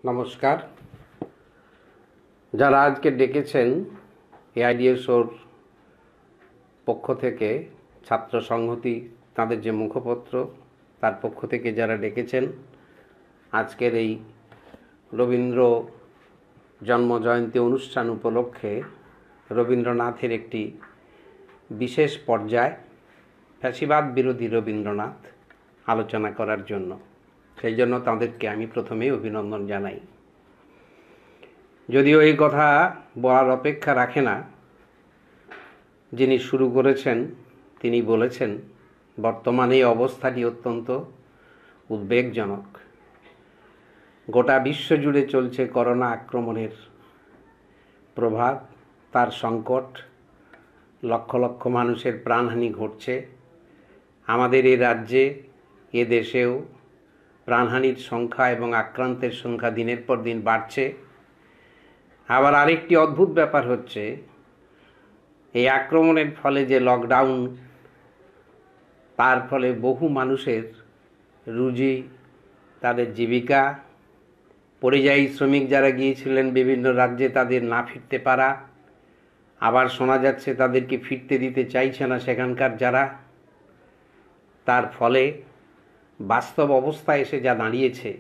নমস্কার। যারা আজকে ডেকেছেন এআইডিএসওর পক্ষ থেকে, ছাত্র সংহতি তাদের যে মুখপত্র তার পক্ষ থেকে যারা ডেকেছেন আজকের এই রবীন্দ্র জন্মজয়ন্তী অনুষ্ঠান উপলক্ষে রবীন্দ্রনাথের একটি বিশেষ পর্যায় ফ্যাসিবাদ বিরোধী রবীন্দ্রনাথ আলোচনা করার জন্য, সেই জন্য তাদেরকে আমি প্রথমেই অভিনন্দন জানাই। যদিও এই কথা বলার অপেক্ষা রাখে না, যিনি শুরু করেছেন তিনি বলেছেন বর্তমানে এই অবস্থাটি অত্যন্ত উদ্বেগজনক। গোটা বিশ্ব জুড়ে চলছে করোনা আক্রমণের প্রভাব, তার সংকট, লক্ষ লক্ষ মানুষের প্রাণহানি ঘটছে। আমাদের এই রাজ্যে, এ দেশেও প্রাণহানির সংখ্যা এবং আক্রান্তের সংখ্যা দিনের পর দিন বাড়ছে। আবার আরেকটি অদ্ভুত ব্যাপার হচ্ছে, এই আক্রমণের ফলে যে লকডাউন, তার ফলে বহু মানুষের রুজি, তাদের জীবিকা, পরিযায়ী শ্রমিক যারা গিয়েছিলেন বিভিন্ন রাজ্যে তাদের না ফিরতে পারা, আবার শোনা যাচ্ছে তাদেরকে ফিরতে দিতে চাইছে না সেখানকার যারা। তার ফলে বাস্তব অবস্থায় এসে যা দাঁড়িয়েছে,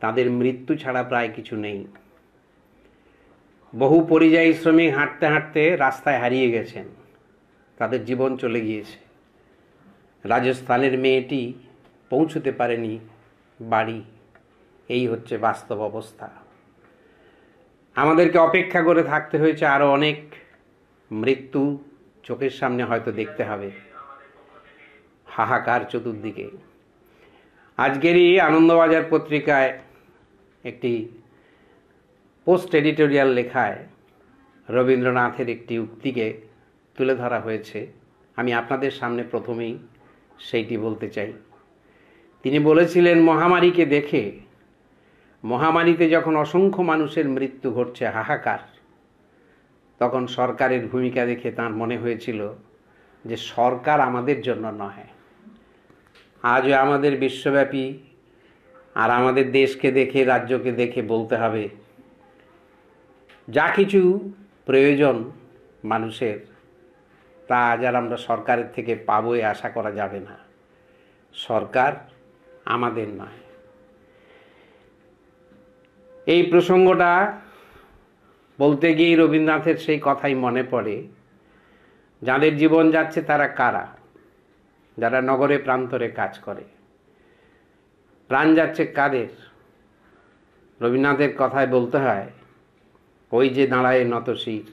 তাদের মৃত্যু ছাড়া প্রায় কিছু নেই। বহু পরিযায়ী শ্রমিক হাঁটতে হাঁটতে রাস্তায় হারিয়ে গেছেন, তাদের জীবন চলে গিয়েছে। রাজস্থানের মেয়েটি পৌঁছতে পারেনি বাড়ি, এই হচ্ছে বাস্তব অবস্থা। আমাদেরকে অপেক্ষা করে থাকতে হয়েছে, আরও অনেক মৃত্যু চোখের সামনে হয়তো দেখতে হবে। হাহাকার চতুর্দিকে। আজকেরই আনন্দবাজার পত্রিকায় একটি পোস্ট এডিটোরিয়াল লেখায় রবীন্দ্রনাথের একটি উক্তিকে তুলে ধরা হয়েছে। আমি আপনাদের সামনে প্রথমেই সেইটি বলতে চাই। তিনি বলেছিলেন, মহামারীকে দেখে, মহামারীতে যখন অসংখ্য মানুষের মৃত্যু ঘটছে, হাহাকার, তখন সরকারের ভূমিকা দেখে তার মনে হয়েছিল যে সরকার আমাদের জন্য নয়। আজও আমাদের বিশ্বব্যাপী আর আমাদের দেশকে দেখে, রাজ্যকে দেখে বলতে হবে, যা কিছু প্রয়োজন মানুষের, তা আজ আর আমরা সরকারের থেকে পাবো এ আশা করা যাবে না। সরকার আমাদের নয়। এই প্রসঙ্গটা বলতে গিয়ে রবীন্দ্রনাথের সেই কথাই মনে পড়ে। যাদের জীবন যাচ্ছে তারা কারা? যারা নগরে প্রান্তরে কাজ করে। প্রাণ যাচ্ছে কাদের? রবীন্দ্রনাথের কথায় বলতে হয়, ওই যে দাঁড়ায় নত শির,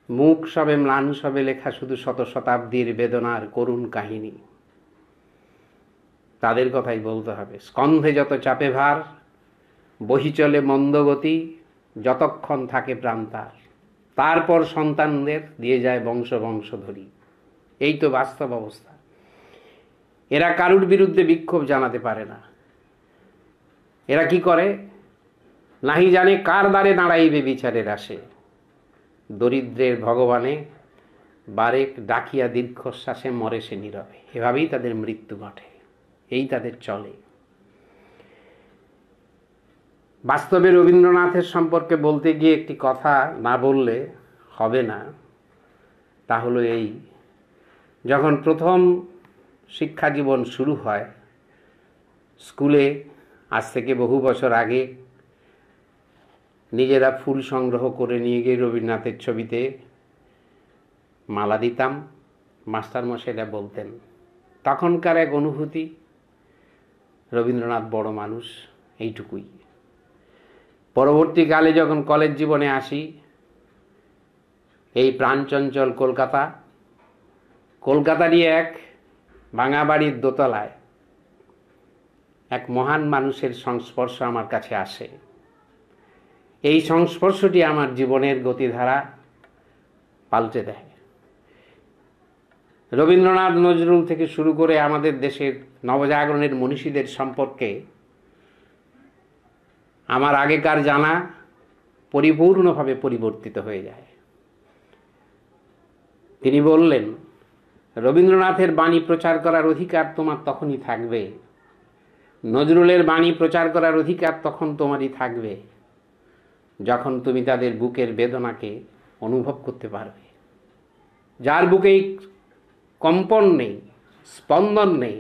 মুখ সবে ম্লান সবে লেখা শুধু শত শতাব্দীর বেদনার করুণ কাহিনী। তাদের কথাই বলতে হবে। স্কন্ধে যত চাপে ভার, বহি চলে মন্দগতি, যতক্ষণ থাকে প্রাণ তার, তারপর সন্তানদের দিয়ে যায় বংশ বংশ ধরি। এই তো বাস্তব অবস্থা। এরা কারুর বিরুদ্ধে বিক্ষোভ জানাতে পারে না। এরা কি করে? নাহি জানে কার দ্বারে দাঁড়াইবে বিচারের আসে, দরিদ্রের ভগবানে বারেক ডাকিয়া দীর্ঘশ্বাসে মরে সে নীরবে। এভাবেই তাদের মৃত্যু ঘটে, এই তাদের চলে। বাস্তবে রবীন্দ্রনাথের সম্পর্কে বলতে গিয়ে একটি কথা না বললে হবে না। তা হলো এই, যখন প্রথম শিক্ষা জীবন শুরু হয় স্কুলে, আজ থেকে বহু বছর আগে, নিজেরা ফুল সংগ্রহ করে নিয়ে গিয়ে রবীন্দ্রনাথের ছবিতে মালা দিতাম। মাস্টারমশাইরা বলতেন, তখনকার এক অনুভূতি, রবীন্দ্রনাথ বড় মানুষ, এইটুকুই। পরবর্তীকালে যখন কলেজ জীবনে আসি, এই প্রাণচঞ্চল কলকাতারই এক ভাঙা বাড়ির দোতলায় এক মহান মানুষের সংস্পর্শ আমার কাছে আসে। এই সংস্পর্শটি আমার জীবনের গতিধারা পাল্টে দেয়। রবীন্দ্রনাথ, নজরুল থেকে শুরু করে আমাদের দেশের নবজাগরণের মনীষীদের সম্পর্কে আমার আগেকার জানা পরিপূর্ণভাবে পরিবর্তিত হয়ে যায়। তিনি বললেন, রবীন্দ্রনাথের বাণী প্রচার করার অধিকার তোমার তখনই থাকবে নজরুলের বাণী প্রচার করার অধিকার তখন তোমারই থাকবে যখন তুমি তাদের বুকের বেদনাকে অনুভব করতে পারবে। যার বুকেই কম্পন নেই, স্পন্দন নেই,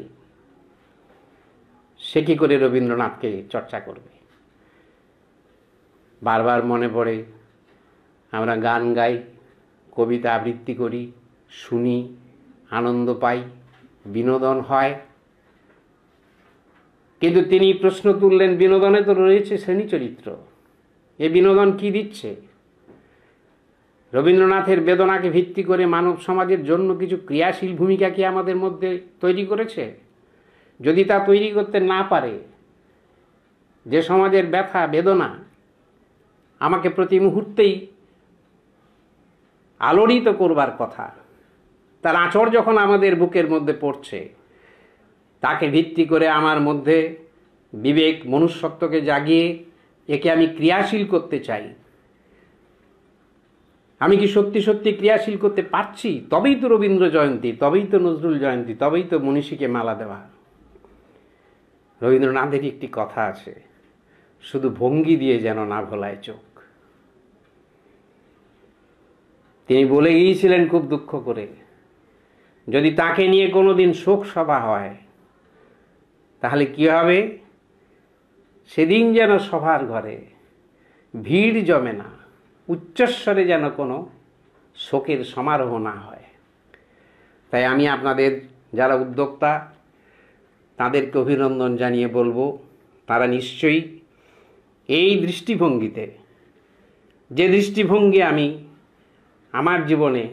সে কি করে রবীন্দ্রনাথকে চর্চা করবে? বারবার মনে পড়ে, আমরা গান গাই, কবিতা আবৃত্তি করি, শুনি, আনন্দ পাই, বিনোদন হয়, কিন্তু তিনি প্রশ্ন তুললেন, বিনোদনে তো রয়েছে শ্রেণী চরিত্র, এ বিনোদন কি দিচ্ছে? রবীন্দ্রনাথের বেদনাকে ভিত্তি করে মানব সমাজের জন্য কিছু ক্রিয়াশীল ভূমিকা কি আমাদের মধ্যে তৈরি করেছে? যদি তা তৈরি করতে না পারে, যে সমাজের ব্যথা বেদনা আমাকে প্রতি মুহূর্তেই আলোড়িত করবার কথা, তার আঁচড় যখন আমাদের বুকের মধ্যে পড়ছে, তাকে ভিত্তি করে আমার মধ্যে বিবেক মনুষ্যত্বকে জাগিয়ে একে আমি ক্রিয়াশীল করতে চাই, আমি কি সত্যি সত্যি ক্রিয়াশীল করতে পারছি? তবেই তো রবীন্দ্র জয়ন্তী, তবেই তো নজরুল জয়ন্তী, তবেই তো মনীষীকে মালা দেওয়া। রবীন্দ্রনাথের একটি কথা আছে, শুধু ভঙ্গি দিয়ে যেন না ভোলায় চোখ। তিনি বলে গিয়েছিলেন খুব দুঃখ করে, যদি তাকে নিয়ে কোনোদিন শোক সভা হয় তাহলে কি হবে? সেদিন যেন সভার ঘরে ভিড় জমে না, উচ্চস্বরে যেন কোনো শোকের সমারোহ না হয়। তাই আমি আপনাদের যারা উদ্যোক্তা তাদেরকে অভিনন্দন জানিয়ে বলবো, তারা নিশ্চয়ই এই দৃষ্টিভঙ্গিতে, যে দৃষ্টিভঙ্গি আমি আমার জীবনে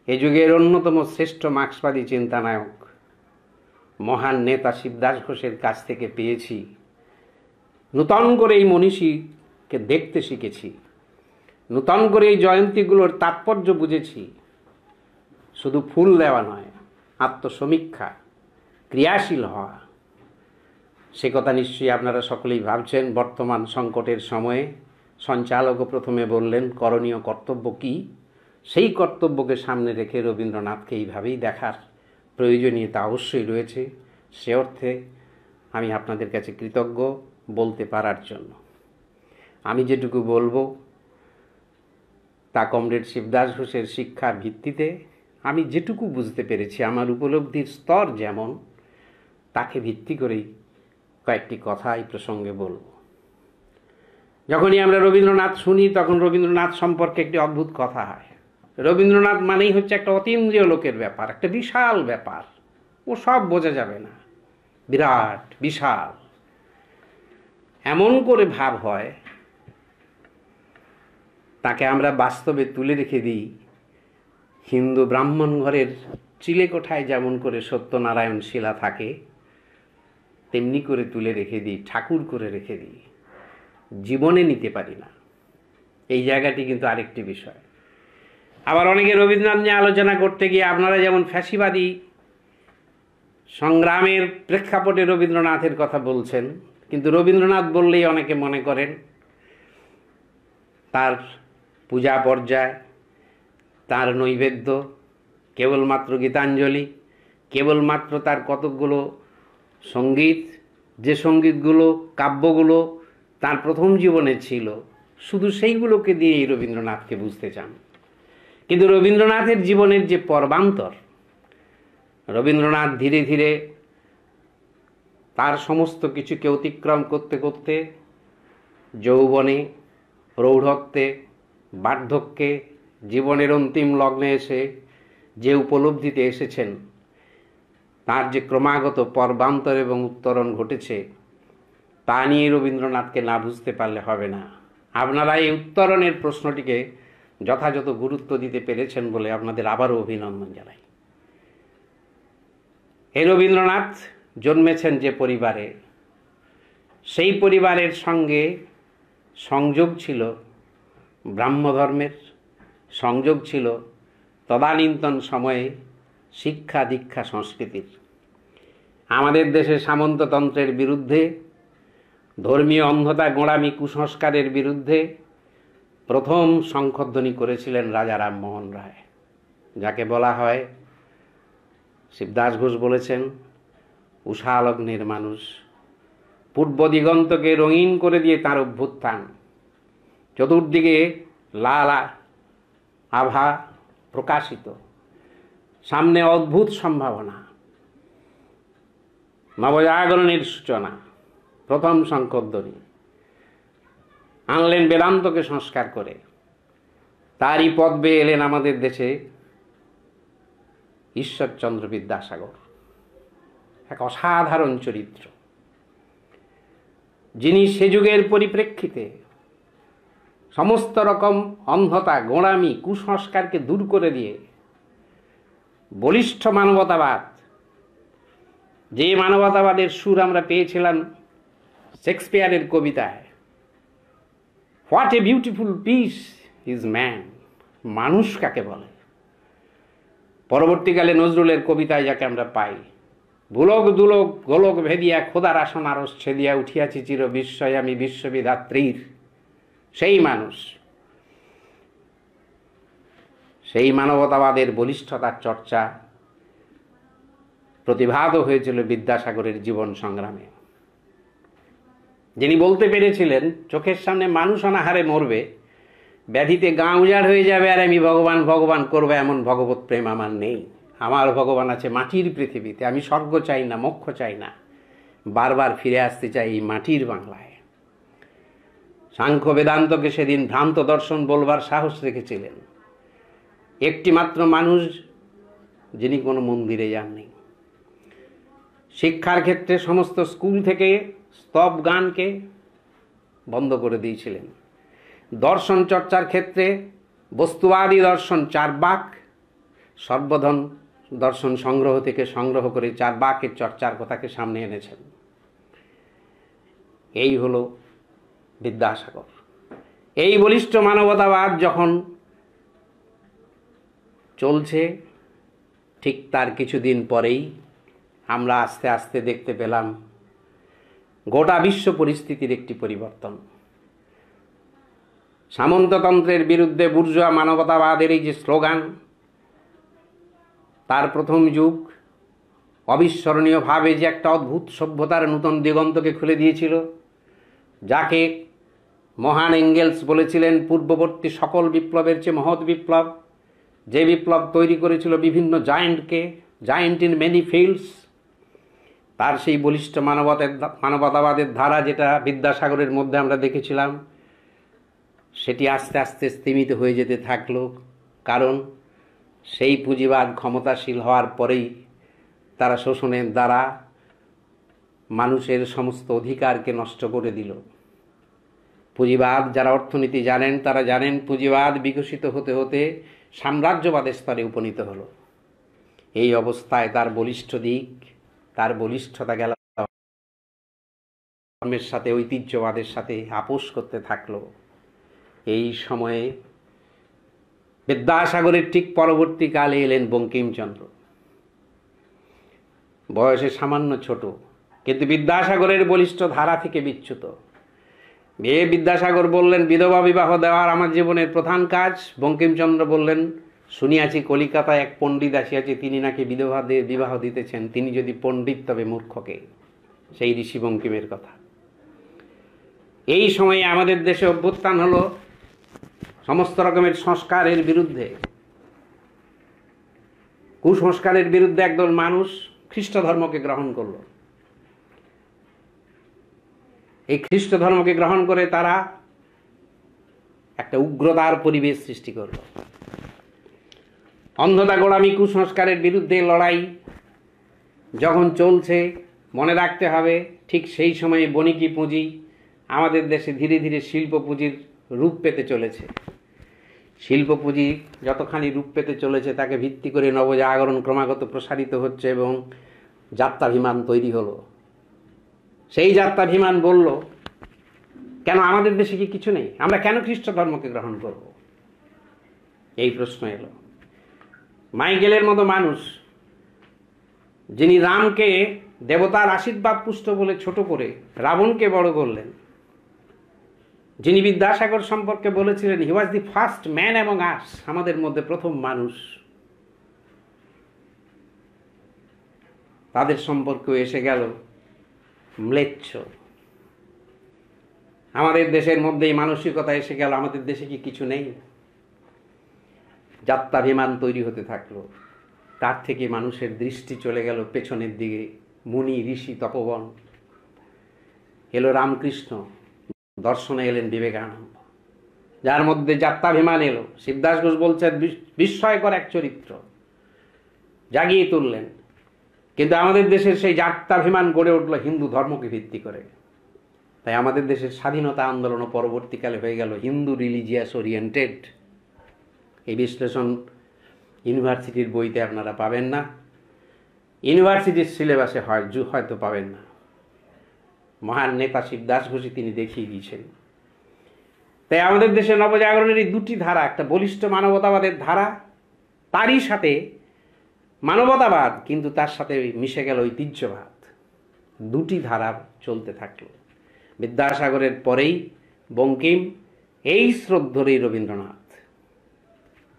এ যুগের অন্যতম শ্রেষ্ঠ মার্ক্সবাদী চিন্তানায়ক মহান নেতা শিবদাস ঘোষের কাছ থেকে পেয়েছি, নূতন করে এই মনীষীকে দেখতে শিখেছি, নূতন করে এই জয়ন্তীগুলোর তাৎপর্য বুঝেছি। শুধু ফুল দেওয়া নয়, আত্মসমীক্ষা, ক্রিয়াশীল হওয়া, সে কথা নিশ্চয়ই আপনারা সকলেই ভাবছেন। বর্তমান সংকটের সময়ে সঞ্চালকও প্রথমে বললেন করণীয় কর্তব্য কী, সেই কর্তব্যকে সামনে রেখে রবীন্দ্রনাথকে এইভাবেই দেখার প্রয়োজনীয়তা অবশ্যই রয়েছে। সে অর্থে আমি আপনাদের কাছে কৃতজ্ঞ বলতে পারার জন্য। আমি যেটুকু বলবো তা কমরেড শিবদাস ঘোষের শিক্ষার ভিত্তিতে আমি যেটুকু বুঝতে পেরেছি, আমার উপলব্ধির স্তর যেমন, তাকে ভিত্তি করেই কয়েকটি কথা এই প্রসঙ্গে বলবো। যখনই আমরা রবীন্দ্রনাথ শুনি তখন রবীন্দ্রনাথ সম্পর্কে একটি অদ্ভুত কথা হয়। রবীন্দ্রনাথ মানেই হচ্ছে একটা অতীন্দ্রিয় লোকের ব্যাপার, একটা বিশাল ব্যাপার, ও সব বোঝা যাবে না, বিরাট বিশাল এমন করে ভাব হয়, তাকে আমরা বাস্তবে তুলে রেখে দিই হিন্দু ব্রাহ্মণ ঘরের চিলেকোঠায় যেমন করে সত্যনারায়ণ শিলা থাকে, তেমনি করে তুলে রেখে দিই, ঠাকুর করে রেখে দিই, জীবনে নিতে পারি না। এই জায়গাটি কিন্তু আরেকটি বিষয়। আবার অনেকে রবীন্দ্রনাথ নিয়ে আলোচনা করতে গিয়ে আপনারা যেমন ফ্যাসিবাদী সংগ্রামের প্রেক্ষাপটে রবীন্দ্রনাথের কথা বলছেন, কিন্তু রবীন্দ্রনাথ বললেই অনেকে মনে করেন তার পূজা পর্যায়, তার নৈবেদ্য, কেবলমাত্র গীতাঞ্জলি, কেবলমাত্র তার কতকগুলো সঙ্গীত, যে সঙ্গীতগুলো কাব্যগুলো তার প্রথম জীবনে ছিল, শুধু সেইগুলোকে দিয়েই রবীন্দ্রনাথকে বুঝতে চান। কিন্তু রবীন্দ্রনাথের জীবনের যে পর্বান্তর, রবীন্দ্রনাথ ধীরে ধীরে তার সমস্ত কিছুকে অতিক্রম করতে করতে যৌবনে, প্রৌঢ়ত্বে, বার্ধক্যে, জীবনের অন্তিম লগ্নে এসে যে উপলব্ধিতে এসেছেন, তার যে ক্রমাগত পর্বান্তর এবং উত্তরণ ঘটেছে, তা নিয়ে রবীন্দ্রনাথকে না বুঝতে পারলে হবে না। আপনারা এই উত্তরণের প্রশ্নটিকে যথাযথ গুরুত্ব দিতে পেরেছেন বলে আপনাদের আবারও অভিনন্দন জানাই। এই রবীন্দ্রনাথ জন্মেছেন যে পরিবারে, সেই পরিবারের সঙ্গে সংযোগ ছিল ব্রাহ্মধর্মের, সংযোগ ছিল তদানীন্তন সময়ে শিক্ষা দীক্ষা সংস্কৃতির। আমাদের দেশে সামন্ততন্ত্রের বিরুদ্ধে, ধর্মীয় অন্ধতা গোঁড়ামি কুসংস্কারের বিরুদ্ধে প্রথম শঙ্খধ্বনি করেছিলেন রাজা রামমোহন রায়, যাকে বলা হয়, শিবদাস ঘোষ বলেছেন, উষা লগ্নের মানুষ, পূর্ব দিগন্তকে রঙিন করে দিয়ে তার অভ্যুত্থান, চতুর্দিকে লাল আভা প্রকাশিত, সামনে অদ্ভুত সম্ভাবনা, নবজাগরণের সূচনা, প্রথম শঙ্খধ্বনি, আনলেন বেদান্তকে সংস্কার করে। তারই পথ বেয়ে এলেন আমাদের দেশে ঈশ্বরচন্দ্র বিদ্যাসাগর, এক অসাধারণ চরিত্র, যিনি সে যুগের পরিপ্রেক্ষিতে সমস্ত রকম অন্ধতা, গোঁড়ামি, কুসংস্কারকে দূর করে দিয়ে বলিষ্ঠ মানবতাবাদ, যে মানবতাবাদের সুর আমরা পেয়েছিলাম শেক্সপিয়ারের কবিতায়, what a beautiful piece is man, মানুষ কাকে বলে, পরবর্তীকালে নজরুলের কবিতায় যাকে আমরা পাই, ভুলক দুলক গোলক ভেদিয়া খোদার আসন আরস ছেদিয়া উঠিয়াছি চির বিস্ময় আমি বিশ্ববিধাত্রীর, সেই মানুষ, সেই মানবতাবাদের বলিষ্ঠতার চর্চা প্রতিভাত হয়েছিল বিদ্যাসাগরের জীবন সংগ্রামে। যিনি বলতে পেরেছিলেন চোখের সামনে মানুষ অনাহারে মরবে, ব্যাধিতে গাঁ উজাড় হয়ে যাবে, আর আমি ভগবান ভগবান করবো, এমন ভগবত প্রেম আমার নেই। আমার ভগবান আছে মাটির পৃথিবীতে, আমি স্বর্গ চাই না, মোক্ষ চাই না, বারবার ফিরে আসতে চাই এই মাটির বাংলায়। সাংখ্য বেদান্তকে সেদিন ভ্রান্ত দর্শন বলবার সাহস রেখেছিলেন একটি মাত্র মানুষ, যিনি কোনো মন্দিরে যাননি। শিক্ষার ক্ষেত্রে সমস্ত স্কুল থেকে স্তব গানকে বন্ধ করে দিয়েছিলেন। দর্শন চর্চার ক্ষেত্রে বস্তুবাদী দর্শন চারবাক, সর্বধন দর্শন সংগ্রহ থেকে সংগ্রহ করে চারবাকের চর্চার কথাকে সামনে এনেছেন। এই হলো বিদ্যাসাগর। এই বলিষ্ঠ মানবতাবাদ যখন চলছে, ঠিক তার কিছুদিন পরেই আমরা আস্তে আস্তে দেখতে পেলাম গোটা বিশ্ব পরিস্থিতির একটি পরিবর্তন। সামন্ততন্ত্রের বিরুদ্ধে বুর্জোয়া মানবতাবাদের এই যে স্লোগান, তার প্রথম যুগ অবিস্মরণীয়ভাবে যে একটা অদ্ভুত সভ্যতার নূতন দিগন্তকে খুলে দিয়েছিল, যাকে মহান এঙ্গেলস বলেছিলেন পূর্ববর্তী সকল বিপ্লবের চেয়ে মহৎ বিপ্লব, যে বিপ্লব তৈরি করেছিল বিভিন্ন জায়েন্টকে, জায়েন্ট ইন মেনি ফিল্ডস। তার সেই বলিষ্ঠ মানবতাবাদের ধারা, যেটা বিদ্যাসাগরের মধ্যে আমরা দেখেছিলাম, সেটি আস্তে আস্তে স্তিমিত হয়ে যেতে থাকলো। কারণ সেই পুঁজিবাদ ক্ষমতাশীল হওয়ার পরেই তারা শোষণের দ্বারা মানুষের সমস্ত অধিকারকে নষ্ট করে দিল। পুঁজিবাদ, যারা অর্থনীতি জানেন তারা জানেন, পুঁজিবাদ বিকশিত হতে হতে সাম্রাজ্যবাদের স্তরে উপনীত হলো। এই অবস্থায় তার বলিষ্ঠ দিক, তার বলিষ্ঠতা গেল ধর্মের সাথে, ঐতিহ্যবাদের সাথে আপোষ করতে থাকলো। এই সময়ে বিদ্যাসাগরের ঠিক পরবর্তীকালে এলেন বঙ্কিমচন্দ্র। বয়সে সামান্য ছোট, কিন্তু বিদ্যাসাগরের বলিষ্ঠ ধারা থেকে বিচ্যুত। বিদ্যাসাগর বললেন, বিধবা বিবাহ দেওয়ার আমার জীবনের প্রধান কাজ। বঙ্কিমচন্দ্র বললেন, শুনিয়াছি কলিকাতায় এক পণ্ডিত আসিয়াছে, তিনি নাকি বিধবাদের বিবাহ দিতেছেন, তিনি যদি পণ্ডিত তবে মূর্খকে। সেই ঋষি বঙ্কিমের কথা। এই সময়ে আমাদের দেশে অভ্যুত্থান হলো সমস্ত রকমের সংস্কারের বিরুদ্ধে, কুসংস্কারের বিরুদ্ধে। একদল মানুষ খ্রিস্ট ধর্মকে গ্রহণ করলো। এই খ্রিস্ট ধর্মকে গ্রহণ করে তারা একটা উগ্রতার পরিবেশ সৃষ্টি করল। অন্ধতা, গোলামি, কুসংস্কারের বিরুদ্ধে লড়াই যখন চলছে, মনে রাখতে হবে ঠিক সেই সময়ে বণিকি পুঁজি আমাদের দেশে ধীরে ধীরে শিল্প পুঁজির রূপ পেতে চলেছে। শিল্প পুঁজি যতখানি রূপ পেতে চলেছে, তাকে ভিত্তি করে নবজাগরণ ক্রমাগত প্রসারিত হচ্ছে এবং যাত্রাভিমান তৈরি হলো। সেই যাত্রাভিমান বলল, কেন আমাদের দেশে কি কিছু নেই? আমরা কেন খ্রিস্ট ধর্মকে গ্রহণ করব? এই প্রশ্ন এলো। মাইকেলের মতো মানুষ, যিনি রামকে দেবতার আশীর্বাদ পুষ্ট বলে ছোট করে রাবণকে বড় করলেন, যিনি বিদ্যাসাগর সম্পর্কে বলেছিলেন, he was the first man among us, আমাদের মধ্যে প্রথম মানুষ। তাদের সম্পর্কেও এসে গেল ম্লেচ্ছ। আমাদের দেশের মধ্যেই মানসিকতা এসে গেল, আমাদের দেশে কি কিছু নেই? যাত্রাভিমান তৈরি হতে থাকলো। তার থেকে মানুষের দৃষ্টি চলে গেল পেছনের দিকে, মুনি ঋষি তপবন। এলো রামকৃষ্ণ, দর্শনে এলেন বিবেকানন্দ, যার মধ্যে যাত্রাভিমান এলো। শিবদাস ঘোষ বলছেন বিস্ময়কর এক চরিত্র, জাগিয়ে তুললেন। কিন্তু আমাদের দেশের সেই যাত্রাভিমান গড়ে উঠল হিন্দু ধর্মকে ভিত্তি করে। তাই আমাদের দেশের স্বাধীনতা আন্দোলনও পরবর্তীকালে হয়ে গেল হিন্দু রিলিজিয়াস ওরিয়েন্টেড। এই বিশ্লেষণ ইউনিভার্সিটির বইতে আপনারা পাবেন না, ইউনিভার্সিটির সিলেবাসে হয়তো পাবেন না। মহান নেতা শিবদাস ঘোষই তিনি দেখিয়ে দিয়েছেন। তাই আমাদের দেশে নবজাগরণের এই দুটি ধারা, একটা বলিষ্ঠ মানবতাবাদের ধারা, তারই সাথে মানবতাবাদ, কিন্তু তার সাথে মিশে গেল ঐতিহ্যবাদ। দুটি ধারা চলতে থাকলো। বিদ্যাসাগরের পরেই বঙ্কিম, এই শ্রদ্ধেয় রবীন্দ্রনাথ।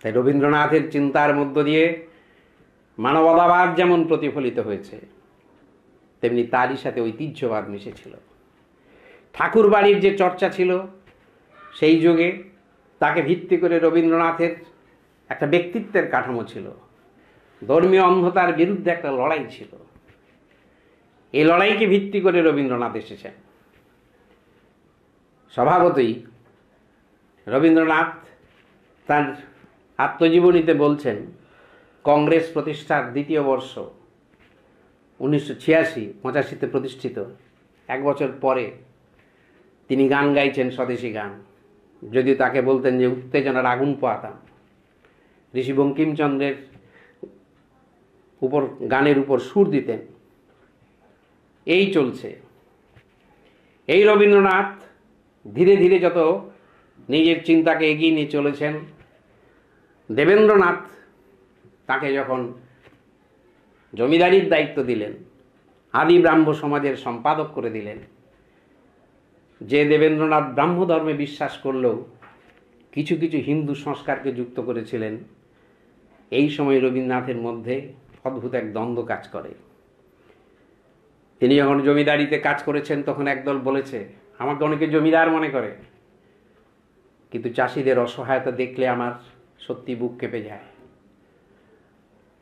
তাই রবীন্দ্রনাথের চিন্তার মধ্য দিয়ে মানবতাবাদ যেমন প্রতিফলিত হয়েছে, তেমনি তারই সাথে ঐতিহ্যবাদ মিশেছিল। ঠাকুর বাড়ির যে চর্চা ছিল সেই যুগে, তাকে ভিত্তি করে রবীন্দ্রনাথের একটা ব্যক্তিত্বের কাঠামো ছিল। ধর্মীয় অন্ধতার বিরুদ্ধে একটা লড়াই ছিল। এই লড়াইকে ভিত্তি করে রবীন্দ্রনাথ এসেছেন। স্বভাবতই রবীন্দ্রনাথ তার আত্মজীবনীতে বলছেন, কংগ্রেস প্রতিষ্ঠার দ্বিতীয় বর্ষ 1986-85 প্রতিষ্ঠিত, এক বছর পরে তিনি গান গাইছেন, স্বদেশী গান। যদিও তাকে বলতেন যে উত্তেজনার আগুন পোয়াতাম। ঋষি বঙ্কিমচন্দ্রের গানের উপর সুর দিতেন। এই চলছে। এই রবীন্দ্রনাথ ধীরে ধীরে যত নিজের চিন্তাকে এগিয়ে নিয়ে চলেছেন, দেবেন্দ্রনাথ তাকে যখন জমিদারির দায়িত্ব দিলেন, আদি ব্রাহ্ম সমাজের সম্পাদক করে দিলেন, যে দেবেন্দ্রনাথ ব্রাহ্ম ধর্মে বিশ্বাস করলেও কিছু কিছু হিন্দু সংস্কারকে যুক্ত করেছিলেন, এই সময় রবীন্দ্রনাথের মধ্যে অদ্ভুত এক দ্বন্দ্ব কাজ করে। তিনি যখন জমিদারিতে কাজ করেছেন, তখন একদল বলেছে, আমাকে অনেকে জমিদার মনে করে, কিন্তু চাষিদের অসহায়তা দেখলে আমার সত্যি বুক কেঁপে যায়।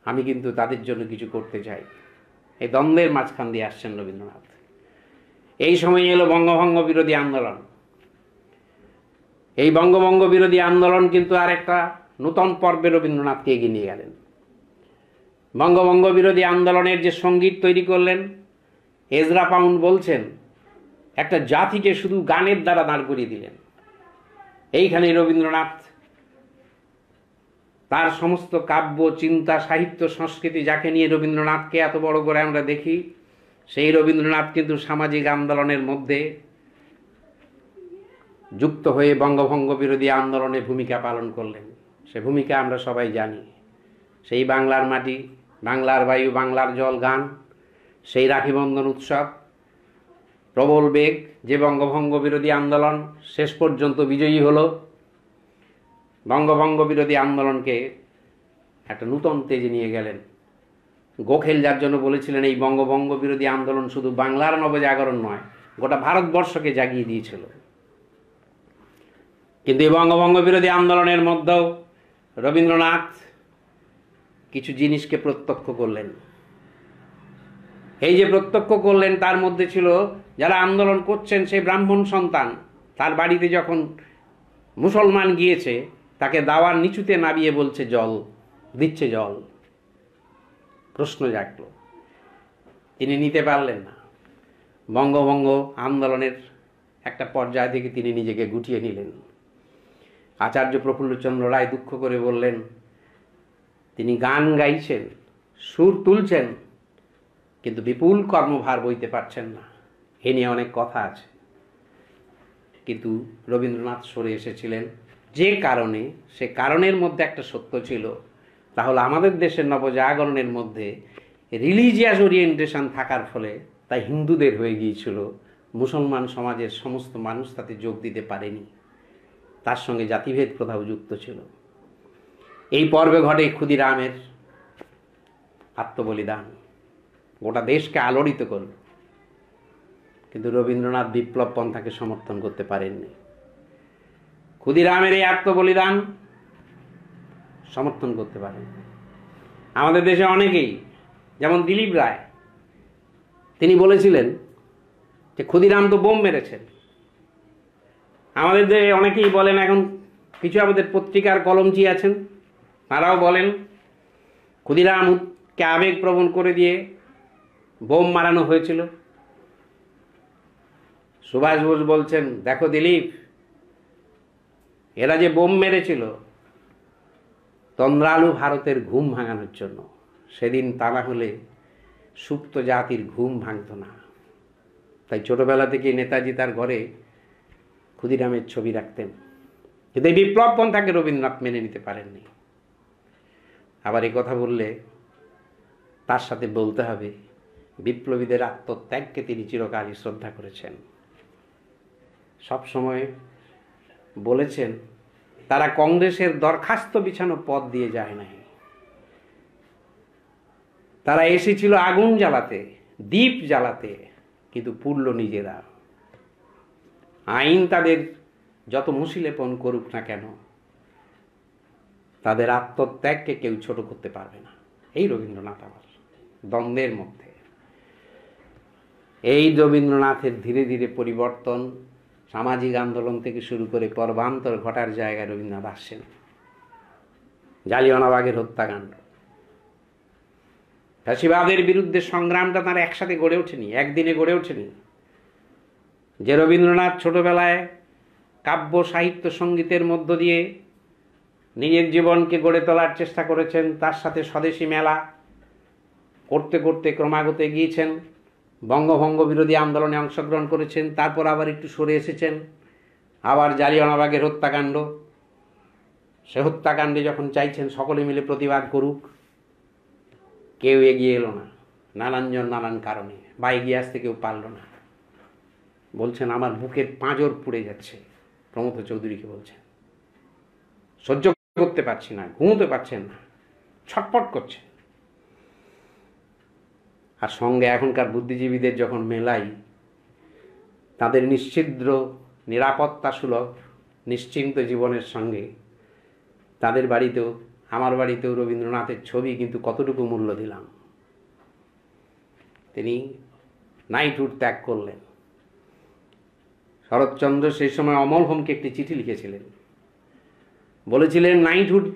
আমি কিন্তু তাদের জন্য কিছু করতে চাই। এই দ্বন্দ্বের মাঝখান দিয়ে আসছেন রবীন্দ্রনাথ। এই সময় এলো বঙ্গভঙ্গ বিরোধী আন্দোলন। এই বঙ্গভঙ্গ বিরোধী আন্দোলন কিন্তু আর একটা নূতন পর্বে রবীন্দ্রনাথকে এগিয়ে নিয়ে গেলেন। বঙ্গভঙ্গ বিরোধী আন্দোলনের যে সঙ্গীত তৈরি করলেন, এজরা পাউন্ড বলছেন, একটা জাতিকে শুধু গানের দ্বারা দাঁড় করিয়ে দিলেন। এইখানে রবীন্দ্রনাথ তার সমস্ত কাব্য, চিন্তা, সাহিত্য, সংস্কৃতি, যাকে নিয়ে রবীন্দ্রনাথকে এত বড় করে আমরা দেখি, সেই রবীন্দ্রনাথ কিন্তু সামাজিক আন্দোলনের মধ্যে যুক্ত হয়ে বঙ্গভঙ্গ বিরোধী আন্দোলনে ভূমিকা পালন করলেন। সে ভূমিকা আমরা সবাই জানি। সেই বাংলার মাটি, বাংলার বায়ু, বাংলার জল গান, সেই রাখিবন্ধন উৎসব, প্রবল বেগ, যে বঙ্গভঙ্গ বিরোধী আন্দোলন শেষ পর্যন্ত বিজয়ী হলো। বঙ্গভঙ্গ বিরোধী আন্দোলনকে একটা নূতন তেজে নিয়ে গেলেন। গোখেল যার জন্য বলেছিলেন, এই বঙ্গভঙ্গ বিরোধী আন্দোলন শুধু বাংলার নবজাগরণ নয়, গোটা ভারতবর্ষকে জাগিয়ে দিয়েছিল। কিন্তু এই বঙ্গভঙ্গ বিরোধী আন্দোলনের মধ্যেও রবীন্দ্রনাথ কিছু জিনিসকে প্রত্যক্ষ করলেন। এই যে প্রত্যক্ষ করলেন, তার মধ্যে ছিল যারা আন্দোলন করছেন সেই ব্রাহ্মণ সন্তান, তার বাড়িতে যখন মুসলমান গিয়েছে, তাকে দাওয়ার নিচুতে নামিয়ে বলছে জল দিচ্ছে, জল। প্রশ্ন জাগল, তিনি নিতে পারলেন না। বঙ্গভঙ্গ আন্দোলনের একটা পর্যায় থেকে তিনি নিজেকে গুটিয়ে নিলেন। আচার্য প্রফুল্লচন্দ্র রায় দুঃখ করে বললেন, তিনি গান গাইছেন, সুর তুলছেন, কিন্তু বিপুল কর্মভার বইতে পারছেন না। এ নিয়ে অনেক কথা আছে। কিন্তু রবীন্দ্রনাথ সরে এসেছিলেন যে কারণে, সে কারণের মধ্যে একটা সত্য ছিল, তাহলে আমাদের দেশের নবজাগরণের মধ্যে রিলিজিয়াস ওরিয়েন্টেশন থাকার ফলে তাই হিন্দুদের হয়ে গিয়েছিল, মুসলমান সমাজের সমস্ত মানুষ তাতে যোগ দিতে পারেনি। তার সঙ্গে জাতিভেদ প্রথাও যুক্ত ছিল। এই পর্বে ঘটে ক্ষুদিরামের আত্মবলিদান। গোটা দেশকে আলোড়িত করল, কিন্তু রবীন্দ্রনাথ বিপ্লব পন্থাকে সমর্থন করতে পারেননি। ক্ষুদিরামের এই আত্মবলিদান সমর্থন করতে পারেন। আমাদের দেশে অনেকেই, যেমন দিলীপ রায়, তিনি বলেছিলেন যে ক্ষুদিরাম তো বোম মেরেছেন। আমাদের দেশে অনেকেই বলেন, এখন কিছু আমাদের পত্রিকার কলমচি আছেন, তারাও বলেন ক্ষুদিরামকে আবেগপ্রবণ করে দিয়ে বোম মারানো হয়েছিল। সুভাষ বোস বলছেন, দেখো দিলীপ, এরা যে বোম মেরেছিল তন্দ্রালু ভারতের ঘুম ভাঙানোর জন্য, সেদিন তা না হলে সুপ্ত জাতির ঘুম ভাঙত না। তাই ছোটবেলা থেকে নেতাজি তার ঘরে ক্ষুদিরামের ছবি রাখতেন। কিন্তু এই বিপ্লব পন্থাকে রবীন্দ্রনাথ মেনে নিতে পারেননি। আবার এই কথা বললে তার সাথে বলতে হবে বিপ্লবীদের আত্মত্যাগকে তিনি চিরকালই শ্রদ্ধা করেছেন। সবসময় বলেছেন তারা কংগ্রেসের দরখাস্ত বিছানো পথ দিয়ে যায় নাই, তারা এসেছিল আগুন জ্বালাতে, দ্বীপ জ্বালাতে, কিন্তু পুড়ল নিজেরা। আইন তাদের যত মুশিলেপন করুক না কেন, তাদের আত্মত্যাগকে কেউ ছোট করতে পারবে না। এই রবীন্দ্রনাথ আমার দ্বন্দ্বের মধ্যে। এই রবীন্দ্রনাথের ধীরে ধীরে পরিবর্তন, সামাজিক আন্দোলন থেকে শুরু করে পর্বান্তর ঘটার জায়গায় রবীন্দ্রনাথ আসছেন। জালিয়ানওয়ালাবাগের হত্যাকাণ্ড, ফ্যাসিবাদের বিরুদ্ধে সংগ্রামটা তার একসাথে গড়ে ওঠেনি, একদিনে গড়ে ওঠেনি। যে রবীন্দ্রনাথ ছোটবেলায় কাব্য সাহিত্য সঙ্গীতের মধ্য দিয়ে নিজের জীবনকে গড়ে তোলার চেষ্টা করেছেন, তার সাথে স্বদেশী মেলা করতে করতে ক্রমাগত এগিয়েছেন, বঙ্গভঙ্গ বিরোধী আন্দোলনে অংশগ্রহণ করেছেন, তারপর আবার একটু সরে এসেছেন, আবার জালিয়ানওয়ালাবাগের হত্যাকাণ্ড, সে হত্যাকাণ্ডে যখন চাইছেন সকলে মিলে প্রতিবাদ করুক, কেউ এগিয়ে এলো না, নানানজন নানান কারণে, বা এগিয়ে আসতে কেউ পারল না। বলছেন আমার বুকের পাঁজর পুড়ে যাচ্ছে, প্রমথ চৌধুরীকে বলছেন, সহ্য করতে পারছি না, ঘুমোতে পারছেন না, ছটফট করছেন। আর সঙ্গে এখনকার বুদ্ধিজীবীদের যখন মেলাই, তাদের নিশ্ছিদ্র নিরাপত্তা সুলভ নিশ্চিন্ত জীবনের সঙ্গে তাদের বাড়িতেও, আমার বাড়িতেও রবীন্দ্রনাথের ছবি কিন্তু কতটুকু মূল্য দিলাম। তিনি নাইটহুড ত্যাগ করলেন। শরৎচন্দ্র সেই সময় অমলহোমকে একটি চিঠি লিখেছিলেন, বলেছিলেন নাইটহুড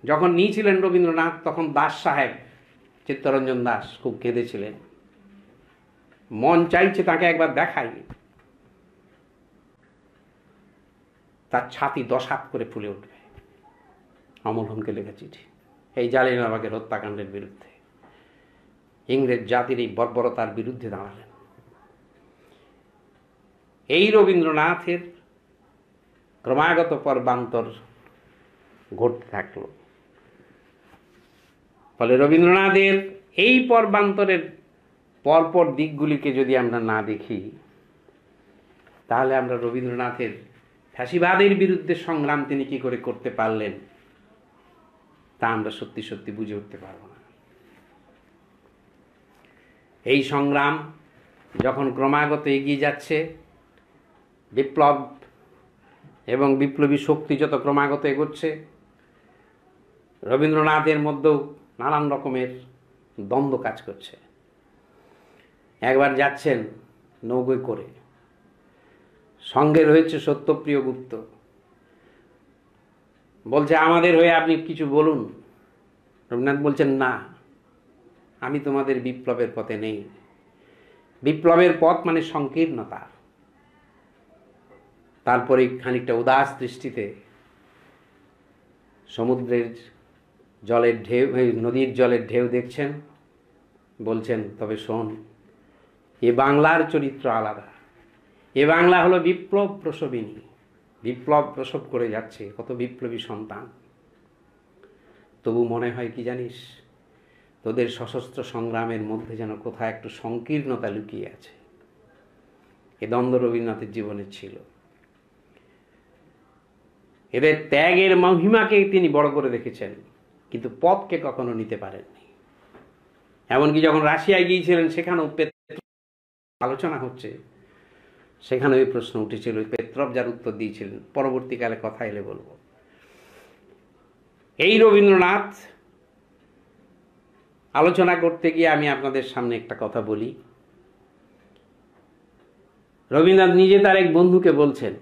যখন নিয়েছিলেন রবীন্দ্রনাথ, তখন দাস সাহেব, চিত্তরঞ্জন দাস, খুব কেঁদেছিলেন, মন চাইছে তাকে একবার দেখাই। তার ছাতি 10 হাত করে ফুলে উঠবে। অমলহোমকে লেখা চিঠি, এই জালিয়ানওয়ালাবাগের হত্যাকাণ্ডের বিরুদ্ধে, ইংরেজ জাতির এই বর্বরতার বিরুদ্ধে দাঁড়ালেন। এই রবীন্দ্রনাথের ক্রমাগত পর্বান্তর ঘটতে থাকল। ফলে রবীন্দ্রনাথের এই পর্বান্তরের পরপর দিকগুলিকে যদি আমরা না দেখি, তাহলে আমরা রবীন্দ্রনাথের ফ্যাসিবাদের বিরুদ্ধে সংগ্রাম তিনি কি করে করতে পারলেন তা আমরা সত্যি সত্যি বুঝে উঠতে পারব না। এই সংগ্রাম যখন ক্রমাগত এগিয়ে যাচ্ছে, বিপ্লব এবং বিপ্লবী শক্তি যত ক্রমাগত এগোচ্ছে, রবীন্দ্রনাথের মধ্যেও নানান রকমের দ্বন্দ্ব কাজ করছে। একবার যাচ্ছেন নৌকোয় করে, সঙ্গে রয়েছে সত্যপ্রিয় গুপ্ত, বলছে আমাদের হয়ে আপনি কিছু বলুন। রবীন্দ্রনাথ বলছেন না, আমি তোমাদের বিপ্লবের পথে নেই। বিপ্লবের পথ মানে সংকীর্ণতা। তারপরে খানিকটা উদাস দৃষ্টিতে সমুদ্রের জলের ঢেউ, নদীর জলের ঢেউ দেখছেন, বলছেন তবে শোন, এ বাংলার চরিত্র আলাদা। এ বাংলা হলো বিপ্লব প্রসবিনী, বিপ্লব প্রসব করে যাচ্ছে কত বিপ্লবী সন্তান। তবু মনে হয় কি জানিস, তোদের সশস্ত্র সংগ্রামের মধ্যে যেন কোথায় একটু সংকীর্ণতা লুকিয়ে আছে। এ দ্বন্দ্ব রবীন্দ্রনাথের জীবনে ছিল। এদের ত্যাগের মহিমাকে তিনি বড় করে দেখেছেন, কিন্তু পথকে কখনো নিতে পারেননি। এমনকি যখন রাশিয়ায় গিয়েছিলেন সেখানেও আলোচনা হচ্ছে, সেখানে ওই প্রশ্ন উঠেছিল, পেত্রভ যার উত্তর দিয়েছিলেন, পরবর্তীকালে কথা এলে বলবো। এই রবীন্দ্রনাথ আলোচনা করতে গিয়ে আমি আপনাদের সামনে একটা কথা বলি। রবীন্দ্রনাথ নিজে তার এক বন্ধুকে বলছেন,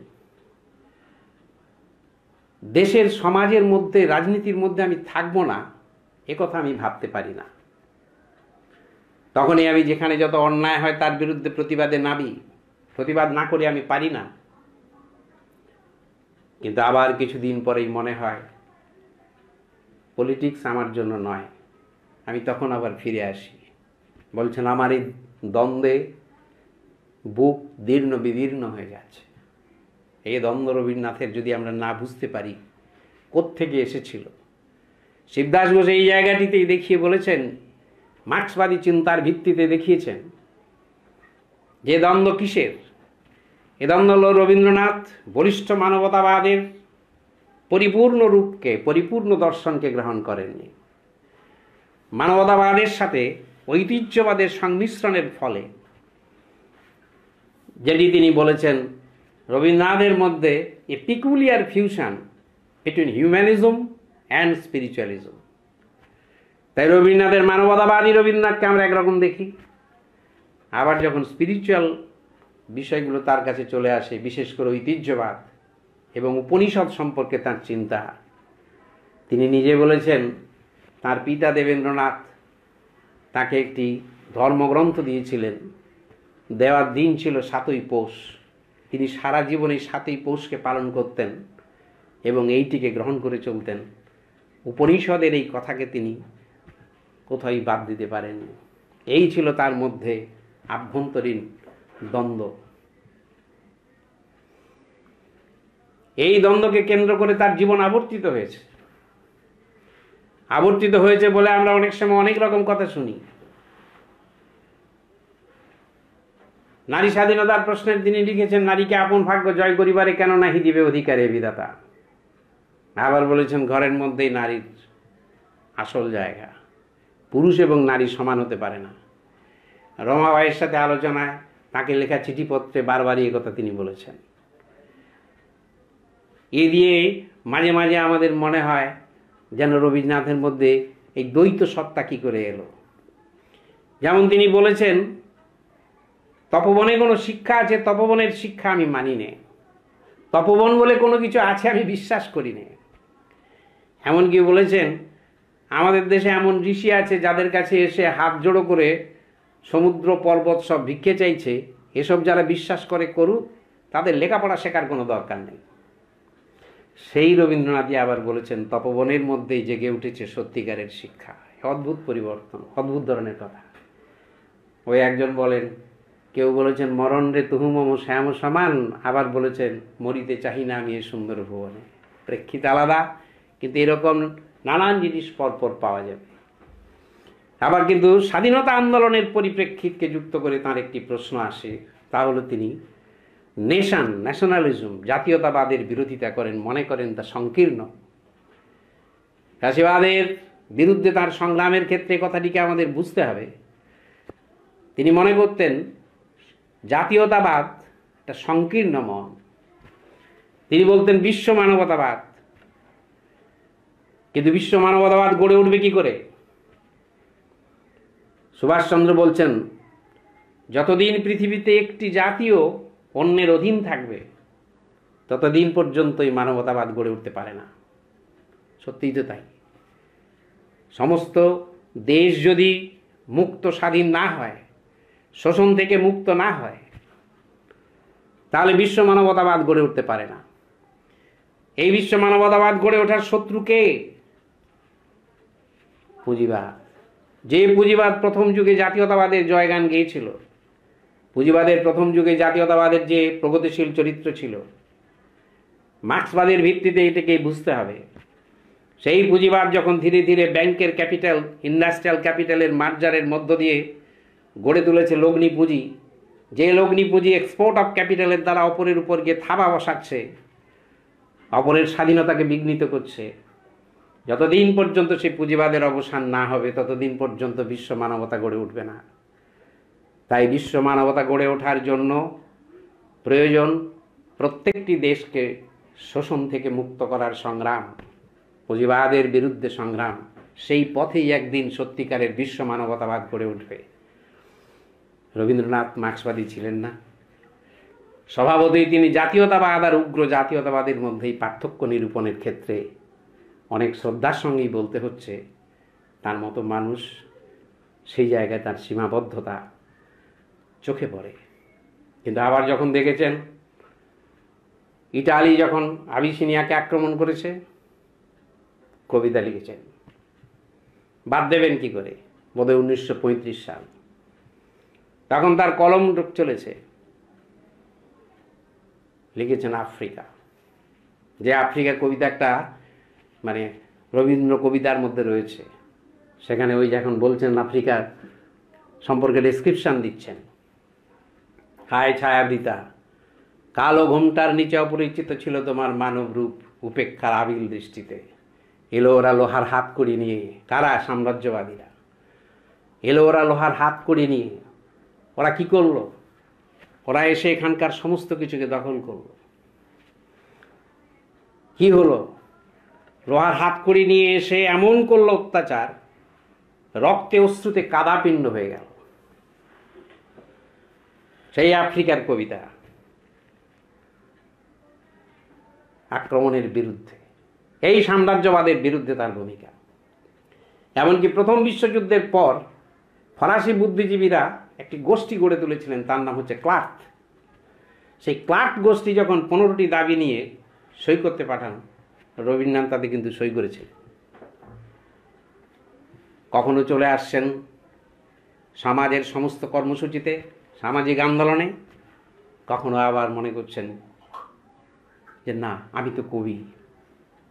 দেশের সমাজের মধ্যে, রাজনীতির মধ্যে আমি থাকবো না, এ কথা আমি ভাবতে পারি না। তখনই আমি যেখানে যত অন্যায় হয় তার বিরুদ্ধে প্রতিবাদ না করে আমি পারি না। কিন্তু আবার কিছুদিন পরেই মনে হয় পলিটিক্স আমার জন্য নয়, আমি তখন আবার ফিরে আসি। বলছেন, আমার এই দ্বন্দ্বে বুক দীর্ণ বিদীর্ণ হয়ে যাচ্ছে। এই দ্বন্দ্ব রবীন্দ্রনাথের যদি আমরা না বুঝতে পারি কোত্থেকে এসেছিল। শিবদাস ঘোষ এই জায়গাটিতেই দেখিয়ে বলেছেন, মার্ক্সবাদী চিন্তার ভিত্তিতে দেখিয়েছেন যে দ্বন্দ্ব কিসের। এ দ্বন্দ্ব হল রবীন্দ্রনাথ বলিষ্ঠ মানবতাবাদের পরিপূর্ণ রূপকে, পরিপূর্ণ দর্শনকে গ্রহণ করেননি। মানবতাবাদের সাথে ঐতিহ্যবাদের সংমিশ্রণের ফলে, যেটি তিনি বলেছেন, রবীন্দ্রনাথের মধ্যে a peculiar fusion between humanism and spiritualism. তাই রবীন্দ্রনাথের মানবতাবাদী রবীন্দ্রনাথকে আমরা একরকম দেখি, আবার যখন স্পিরিচুয়াল বিষয়গুলো তার কাছে চলে আসে, বিশেষ করে ঐতিহ্যবাদ এবং উপনিষদ সম্পর্কে তার চিন্তা, তিনি নিজে বলেছেন তার পিতা দেবেন্দ্রনাথ তাকে একটি ধর্মগ্রন্থ দিয়েছিলেন, দেওয়ার দিন ছিল 7ই পৌষ। তিনি সারা জীবন এই 7ই পৌষকে পালন করতেন এবং এইটিকে গ্রহণ করে চলতেন। উপনিষদের এই কথাকে তিনি কোথায় বাদ দিতে পারেননি। এই ছিল তার মধ্যে আভ্যন্তরীণ দ্বন্দ্ব। এই দ্বন্দ্বকে কেন্দ্র করে তার জীবন আবর্তিত হয়েছে বলে আমরা অনেক সময় অনেক রকম কথা শুনি। নারী স্বাধীনতার প্রশ্নের তিনি লিখেছেন, নারীকে আপন ভাগ্য জয় করিবারে কেন নাহি দিবে অধিকারে বিধাতা। আবার বলেছেন, ঘরের মধ্যেই নারীর আসল জায়গা, পুরুষ এবং নারী সমান হতে পারে না। রমাবাইয়ের সাথে আলোচনায় তাকে লেখা চিঠিপত্রে বারবারই কথা তিনি বলেছেন। এ দিয়ে মাঝে মাঝে আমাদের মনে হয় যেন রবীন্দ্রনাথের মধ্যে এই দ্বৈত সত্তা কি করে এলো। যেমন তিনি বলেছেন, তপবনে কোনো শিক্ষা আছে, তপবনের শিক্ষা আমি মানি নে। তপবন বলে কোনো কিছু আছে আমি বিশ্বাস করি না। এমনকি বলেছেন, আমাদের দেশে এমন ঋষি আছে যাদের কাছে এসে হাত জোড়ো করে সমুদ্র পর্বত সব ভিক্ষে চাইছে, এসব যারা বিশ্বাস করে করুক, তাদের লেখাপড়া শেখার কোনো দরকার নেই। সেই রবীন্দ্রনাথই আবার বলেছেন, তপবনের মধ্যেই জেগে উঠেছে সত্যিকারের শিক্ষা। অদ্ভুত পরিবর্তন, অদ্ভুত ধরনের কথা। ওই একজন বলেন, কেউ বলেছেন মরণ রে তুহু মম শ্যাম সমান, আবার বলেছেন মরিতে চাহি না আমি এ সুন্দর ভুবনে। প্রেক্ষিত আলাদা, কিন্তু এরকম নানান জিনিস পরপর পাওয়া যাবে। আবার কিন্তু স্বাধীনতা আন্দোলনের পরিপ্রেক্ষিতকে যুক্ত করে তার একটি প্রশ্ন আসে, তা হলো তিনি ন্যাশনালিজম, জাতীয়তাবাদের বিরোধিতা করেন, মনে করেন তা সংকীর্ণ। ফ্যাসিবাদের বিরুদ্ধে তার সংগ্রামের ক্ষেত্রে কথাটিকে আমাদের বুঝতে হবে। তিনি মনে করতেন জাতীয়তাবাদ একটা সংকীর্ণ মন। তিনি বলতেন বিশ্ব মানবতাবাদ, কিন্তু বিশ্ব মানবতাবাদ গড়ে উঠবে কি করে? সুভাষচন্দ্র বলছেন, যতদিন পৃথিবীতে একটি জাতীয় অন্যের অধীন থাকবে ততদিন পর্যন্তই মানবতাবাদ গড়ে উঠতে পারে না। সত্যিই তো তাই। সমস্ত দেশ যদি মুক্ত স্বাধীন না হয়, শোষণ থেকে মুক্ত না হয়, তাহলে বিশ্ব মানবতাবাদ গড়ে উঠতে পারে না। এই বিশ্ব মানবতাবাদ গড়ে ওঠার শত্রু কে? পুঁজিবাদ। যে পুঁজিবাদ প্রথম যুগে জাতীয়তাবাদের জয়গান গেয়েছিল, পুঁজিবাদের প্রথম যুগে জাতীয়তাবাদের যে প্রগতিশীল চরিত্র ছিল, মার্ক্সবাদের ভিত্তিতে এটাকে বুঝতে হবে। সেই পুঁজিবাদ যখন ধীরে ধীরে ব্যাংকের ক্যাপিটাল, ইন্ডাস্ট্রিয়াল ক্যাপিটালের মার্জারের মধ্য দিয়ে গড়ে তুলেছে লগ্নি পুঁজি, যে লগ্নি পুঁজি এক্সপোর্ট অফ ক্যাপিটালের দ্বারা অপরের উপর গিয়ে থাবা বসাচ্ছে, অপরের স্বাধীনতাকে বিঘ্নিত করছে, যতদিন পর্যন্ত সেই পুঁজিবাদের অবসান না হবে ততদিন পর্যন্ত বিশ্ব মানবতা গড়ে উঠবে না। তাই বিশ্ব মানবতা গড়ে ওঠার জন্য প্রয়োজন প্রত্যেকটি দেশকে শোষণ থেকে মুক্ত করার সংগ্রাম, পুঁজিবাদের বিরুদ্ধে সংগ্রাম। সেই পথেই একদিন সত্যিকারের বিশ্ব মানবতাবাদ গড়ে উঠবে। রবীন্দ্রনাথ মার্ক্সবাদী ছিলেন না, স্বভাবতই তিনি জাতীয়তাবাদ আর উগ্র জাতীয়তাবাদের মধ্যেই পার্থক্য নিরূপণের ক্ষেত্রে অনেক শ্রদ্ধার সঙ্গেই বলতে হচ্ছে, তার মতো মানুষ সেই জায়গায় তার সীমাবদ্ধতা চোখে পড়ে। কিন্তু আবার যখন দেখেছেন ইটালি যখন আবিসিনিয়াকে আক্রমণ করেছে, কবিতা লিখেছেন। বাদ দেবেন কি করে? বোধহয় 1935 সাল। তখন তার কলম চলেছে, লিখেছেন আফ্রিকা। যে আফ্রিকা কবিতা একটা মানে রবীন্দ্র কবিতার মধ্যে রয়েছে, সেখানে ওই যখন বলছেন আফ্রিকার সম্পর্কে ডেসক্রিপশন দিচ্ছেন, হায় ছায়াবৃতা, কালো ঘোমটার নিচে অপরিচিত ছিল তোমার মানব রূপ, উপেক্ষার আবিল দৃষ্টিতে এলো ওরা লোহার হাত কড়ি নিয়ে। কারা? সাম্রাজ্যবাদীরা। এলো ওরা লোহার হাত কড়ি নিয়ে। ওরা কি করলো? ওরা এসে এখানকার সমস্ত কিছুকে দখল করলো। কি হলো? লোহার হাত কড়ি নিয়ে এসে এমন করলো অত্যাচার, রক্তে অশ্রুতে কাদাপিণ্ড হয়ে গেল। সেই আফ্রিকার কবিতা আক্রমণের বিরুদ্ধে, এই সাম্রাজ্যবাদের বিরুদ্ধে তার ভূমিকা। এমনকি প্রথম বিশ্বযুদ্ধের পর ফরাসি বুদ্ধিজীবীরা একটি গোষ্ঠী গড়ে তুলেছিলেন, তার নাম হচ্ছে ক্লার্ক। সেই ক্লার্ক গোষ্ঠী যখন 15টি দাবি নিয়ে সই করতে পাঠান, রবীন্দ্রনাথ তাতে কিন্তু সই করেছিলেন। কখনো চলে আসছেন সমাজের সমস্ত কর্মসূচিতে, সামাজিক আন্দোলনে, কখনো আবার মনে করছেন যে না, আমি তো কবি,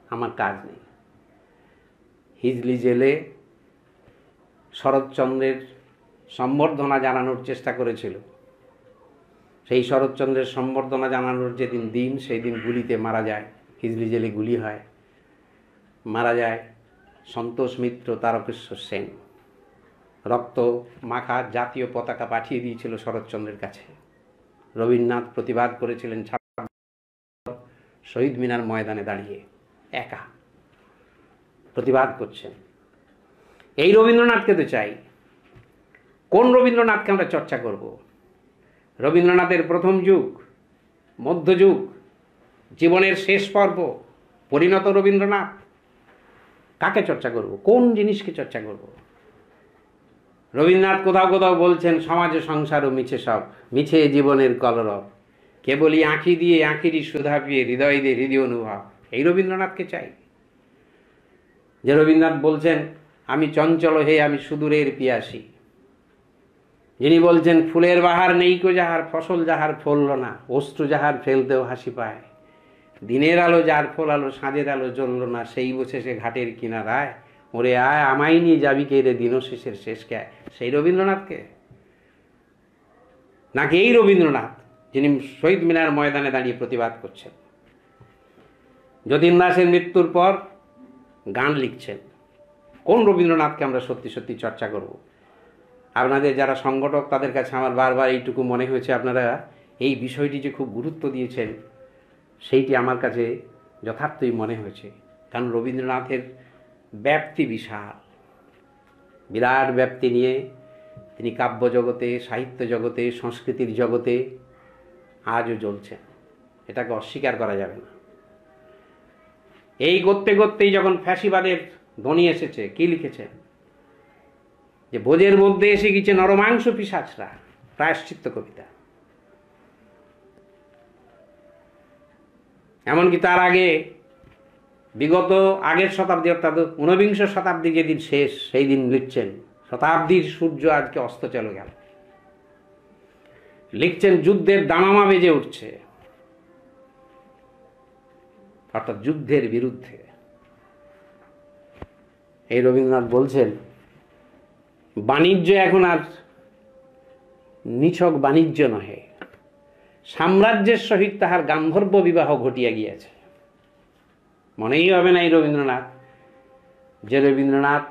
আমার কাজ নেই। হিজলি জেলে শরৎচন্দ্রের সম্বর্ধনা জানানোর চেষ্টা করেছিল। সেই শরৎচন্দ্রের সম্বর্ধনা জানানোর যেদিন দিন, সেই দিন গুলিতে মারা যায়, হিজলি জেলে গুলি হয়, মারা যায় সন্তোষ মিত্র, তারকেশ্বর সেন। রক্ত মাখা জাতীয় পতাকা পাঠিয়ে দিয়েছিল শরৎচন্দ্রের কাছে। রবীন্দ্রনাথ প্রতিবাদ করেছিলেন শহীদ মিনার ময়দানে দাঁড়িয়ে, একা প্রতিবাদ করছেন। এই রবীন্দ্রনাথকে তো চাই। কোন রবীন্দ্রনাথকে আমরা চর্চা করব? রবীন্দ্রনাথের প্রথম যুগ, মধ্যযুগ, জীবনের শেষ পর্ব, পরিণত রবীন্দ্রনাথ, কাকে চর্চা করব? কোন জিনিসকে চর্চা করব? রবীন্দ্রনাথ কোথাও কোথাও বলছেন, সমাজ সংসার ও মিছে সব, মিছে জীবনের কলরব, কেবলই আঁখি দিয়ে আঁখিরই সুধা পিয়ে হৃদয় দিয়ে হৃদয় অনুভব। এই রবীন্দ্রনাথকে চাই, যে রবীন্দ্রনাথ বলছেন আমি চঞ্চল হে আমি সুদূরের পিয়াসী। যিনি বলছেন ফুলের বাহার নেইকো যাহার, ফসল যাহার ফলল না, অশ্রু যাহার ফেলতেও হাসি পায়, দিনের আলো যার ফল আলো, সাঁঝের আলো জ্বলল না, সেই বসে সে ঘাটের কিনারায়, ওরে আয় আমায় নিয়ে যাবি কে রে দিন শেষের শেষ কে? সেই রবীন্দ্রনাথকে? নাকি এই রবীন্দ্রনাথ যিনি শহীদ মিনার ময়দানে দাঁড়িয়ে প্রতিবাদ করছেন, যতীন দাসের মৃত্যুর পর গান লিখছেন? কোন রবীন্দ্রনাথকে আমরা সত্যি সত্যি চর্চা করব? আপনাদের যারা সংগঠক, তাদের কাছে আমার বারবার এইটুকু মনে হয়েছে, আপনারা এই বিষয়টি যে খুব গুরুত্ব দিয়েছেন, সেইটি আমার কাছে যথার্থই মনে হয়েছে। কারণ রবীন্দ্রনাথের ব্যাপ্তি বিশাল, বিরাট ব্যাপ্তি নিয়ে তিনি কাব্য জগতে, সাহিত্য জগতে, সংস্কৃতির জগতে আজও জ্বলছেন, এটাকে অস্বীকার করা যাবে না। এই করতে করতেই যখন ফ্যাসিবাদের ধ্বনি এসেছে, কি লিখেছে? যে ভোজের মধ্যে এসে গেছে নরমাংস পিশাচরা, প্রায়শ্চিত্ত কবিতা। এমনকি তার আগে বিগত আগের শতাব্দী, অর্থাৎ 19বিংশ শতাব্দী যেদিন শেষ, সেই দিন লিখছেন শতাব্দীর সূর্য আজকে অস্ত চলে গেল। লিখছেন যুদ্ধের দামামা বেজে উঠছে, অর্থাৎ যুদ্ধের বিরুদ্ধে। এই রবীন্দ্রনাথ বলছেন বাণিজ্য এখন আর নিছক বাণিজ্য নহে, সাম্রাজ্যের সহিত তাহার গান্ধর্ব বিবাহ ঘটিয়া গিয়াছে। মনেই হবে না এই রবীন্দ্রনাথ যে রবীন্দ্রনাথ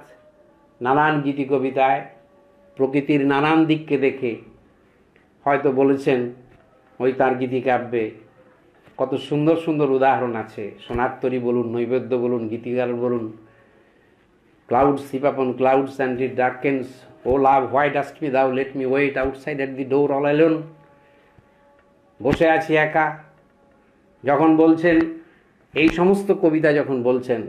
নানান গীতি কবিতায় প্রকৃতির নানান দিককে দেখে হয়তো বলেছেন, ওই তার গীতিকাব্যে কত সুন্দর সুন্দর উদাহরণ আছে। সোনার বলুন, নৈবেদ্য বলুন, গীতিকার বলুন, clouds heap upon clouds and it darkens, O love why dost me thou let me wait outside at the door all alone, বসে আছি একা, যখন বলছেন, এই সমস্ত কবিতা যখন বলছেন,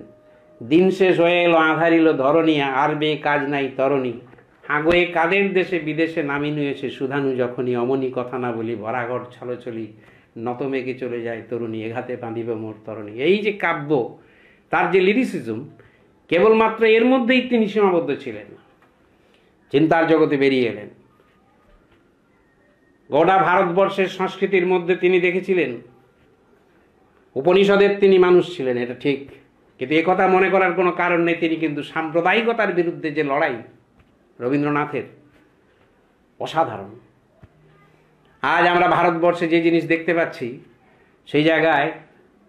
দিন শেষ হয়ে এলো আঁধারিল ধরণী, আর বে কাজ নাই তরণী, হাগয়ে কাদের দেশে বিদেশে নামি নুয়েছে সুধানু যখনই, অমনি কথা না বলি ভরাঘর ছলছলি, নত মেঘে চলে যায় তরুণী, এঘাতে বাঁধিব মোর তরণী। এই যে কাব্য, তার যে লিরিসিজম, কেবলমাত্র এর মধ্যেই তিনি সীমাবদ্ধ ছিলেন না, চিন্তার জগতে বেরিয়ে এলেন। গোটা ভারতবর্ষের সংস্কৃতির মধ্যে তিনি দেখেছিলেন, উপনিষদের তিনি মানুষ ছিলেন, এটা ঠিক, কিন্তু এ কথা মনে করার কোনো কারণ নেই তিনি কিন্তু সাম্প্রদায়িকতার বিরুদ্ধে যে লড়াই রবীন্দ্রনাথের, অসাধারণ। আজ আমরা ভারতবর্ষে যে জিনিস দেখতে পাচ্ছি, সেই জায়গায়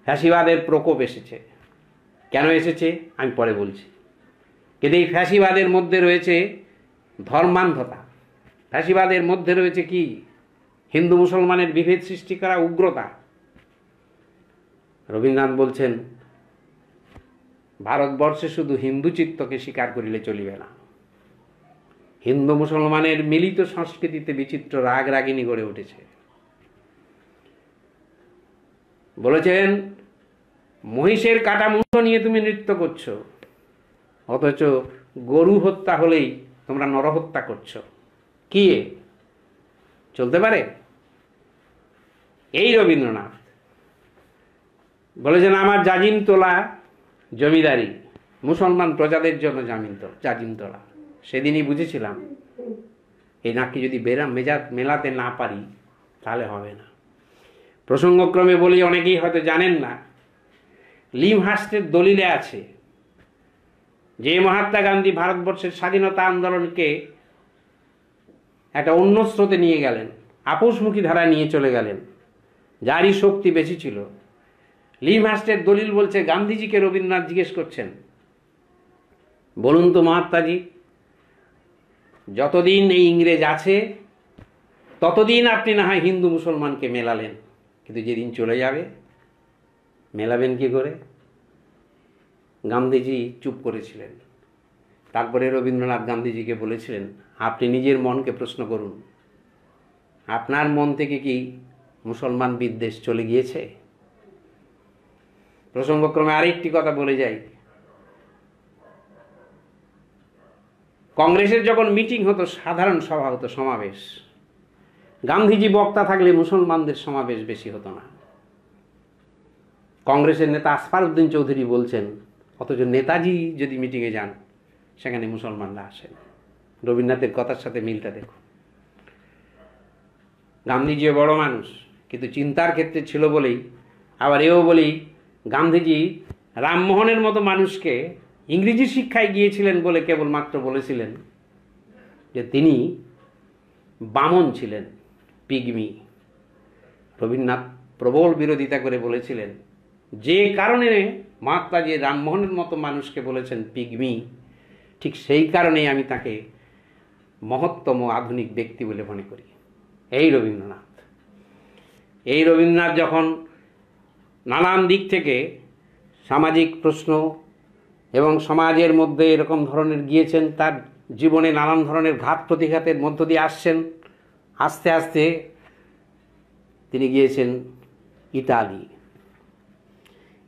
ফ্যাসিবাদের প্রকোপ এসেছে। কেন এসেছে আমি পরে বলছি, কিন্তু এই ফ্যাসিবাদের মধ্যে রয়েছে ধর্মান্ধতা, ফ্যাসিবাদের মধ্যে রয়েছে কি, হিন্দু মুসলমানের বিভেদ সৃষ্টি করা উগ্রতা। রবীন্দ্রনাথ বলছেন, ভারতবর্ষে শুধু হিন্দু চিত্তকে স্বীকার করিলে চলিবে না, হিন্দু মুসলমানের মিলিত সংস্কৃতিতে বিচিত্র রাগ রাগিনী গড়ে উঠেছে। বলেছেন, মহিষের কাটা মুন্ড নিয়ে তুমি নৃত্য করছো, অথচ গরু হত্যা হলেই তোমরা নরহত্যা করছো, কি চলতে পারে? এই রবীন্দ্রনাথ বলেছেন, আমার জাজিম তোলা জমিদারি, মুসলমান প্রজাদের জন্য জাজিম তোলা। সেদিনই বুঝেছিলাম, এই নাকি যদি মেলাতে না পারি তাহলে হবে না। প্রসঙ্গক্রমে বলি, অনেকেই হয়তো জানেন না, লিমহার্স্টের দলিলে আছে যে মহাত্মা গান্ধী ভারতবর্ষের স্বাধীনতা আন্দোলনকে একটা অন্য স্রোতে নিয়ে গেলেন, আপোষমুখী ধারায় নিয়ে চলে গেলেন, যারই শক্তি বেশি ছিল। লিমহার্স্টের দলিল বলছে, গান্ধীজিকে রবীন্দ্রনাথ জিজ্ঞেস করছেন, বলুন তো মহাত্মাজি, যতদিন এই ইংরেজ আছে ততদিন আপনি না হয় হিন্দু মুসলমানকে মেলালেন, কিন্তু যেদিন চলে যাবে মেলাবেন কি করে? গান্ধীজি চুপ করেছিলেন। তারপরে রবীন্দ্রনাথ গান্ধীজিকে বলেছিলেন, আপনি নিজের মনকে প্রশ্ন করুন, আপনার মন থেকে কি মুসলমান বিদ্বেষ চলে গিয়েছে? প্রসঙ্গক্রমে আরেকটি কথা বলে যাই, কংগ্রেসের যখন মিটিং হতো, সাধারণ সভা হতো, সমাবেশ, গান্ধীজি বক্তা থাকলে মুসলমানদের সমাবেশ বেশি হতো না। কংগ্রেসের নেতা আসফার উদ্দিন চৌধুরী বলছেন, অথচ নেতাজি যদি মিটিংয়ে যান সেখানে মুসলমানরা আসেন। রবীন্দ্রনাথের কথার সাথে মিলটা দেখুন। গান্ধীজিও বড় মানুষ, কিন্তু চিন্তার ক্ষেত্রে ছিল বলেই, আবার এও বলি, গান্ধীজি রামমোহনের মতো মানুষকে ইংরেজি শিক্ষায় গিয়েছিলেন বলে কেবলমাত্র বলেছিলেন যে তিনি বামন ছিলেন, পিগমি। রবীন্দ্রনাথ প্রবল বিরোধিতা করে বলেছিলেন, যে কারণে মহাত্মাজি রামমোহনের মতো মানুষকে বলেছেন পিগমি, ঠিক সেই কারণেই আমি তাকে মহত্তম আধুনিক ব্যক্তি বলে মনে করি। এই রবীন্দ্রনাথ যখন নানান দিক থেকে সামাজিক প্রশ্ন এবং সমাজের মধ্যে এরকম ধরনের গিয়েছেন, তার জীবনে নানান ধরনের ঘাত প্রতিঘাতের মধ্য দিয়ে আসছেন, আস্তে আস্তে তিনি গিয়েছেন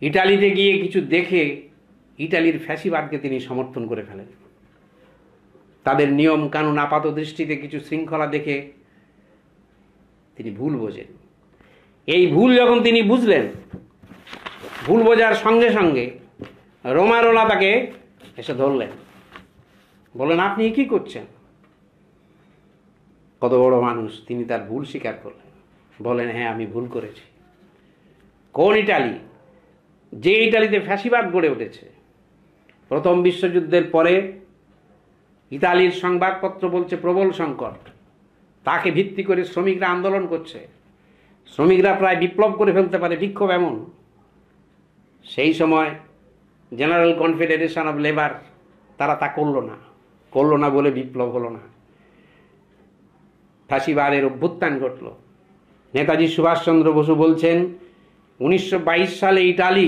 ইটালিতে গিয়ে কিছু দেখে ইটালির ফ্যাসিবাদকে তিনি সমর্থন করে ফেলেন। তাদের নিয়ম কানুন আপাত দৃষ্টিতে কিছু শৃঙ্খলা দেখে তিনি ভুল বোঝেন। এই ভুল যখন তিনি বুঝলেন, ভুল বোঝার সঙ্গে সঙ্গে রোমারোলা তাকে এসে ধরলেন, বললেন, আপনি কি করছেন? কত বড় মানুষ, তিনি তার ভুল স্বীকার করলেন, বলেন, হ্যাঁ আমি ভুল করেছি। কোন ইটালি? যে ইটালিতে ফ্যাসিবাদ গড়ে উঠেছে। প্রথম বিশ্বযুদ্ধের পরে ইতালির সংবাদপত্র বলছে প্রবল সংকট, তাকে ভিত্তি করে শ্রমিকরা আন্দোলন করছে, শ্রমিকরা প্রায় বিপ্লব করে ফেলতে পারে, বিক্ষোভ এমন। সেই সময় জেনারেল কনফেডারেশন অফ লেবার তারা তা করলো না বলে বিপ্লব হলো না, ফ্যাসিবাদের অভ্যুত্থান ঘটল। নেতাজি সুভাষচন্দ্র বসু বলছেন 1922 সালে ইটালি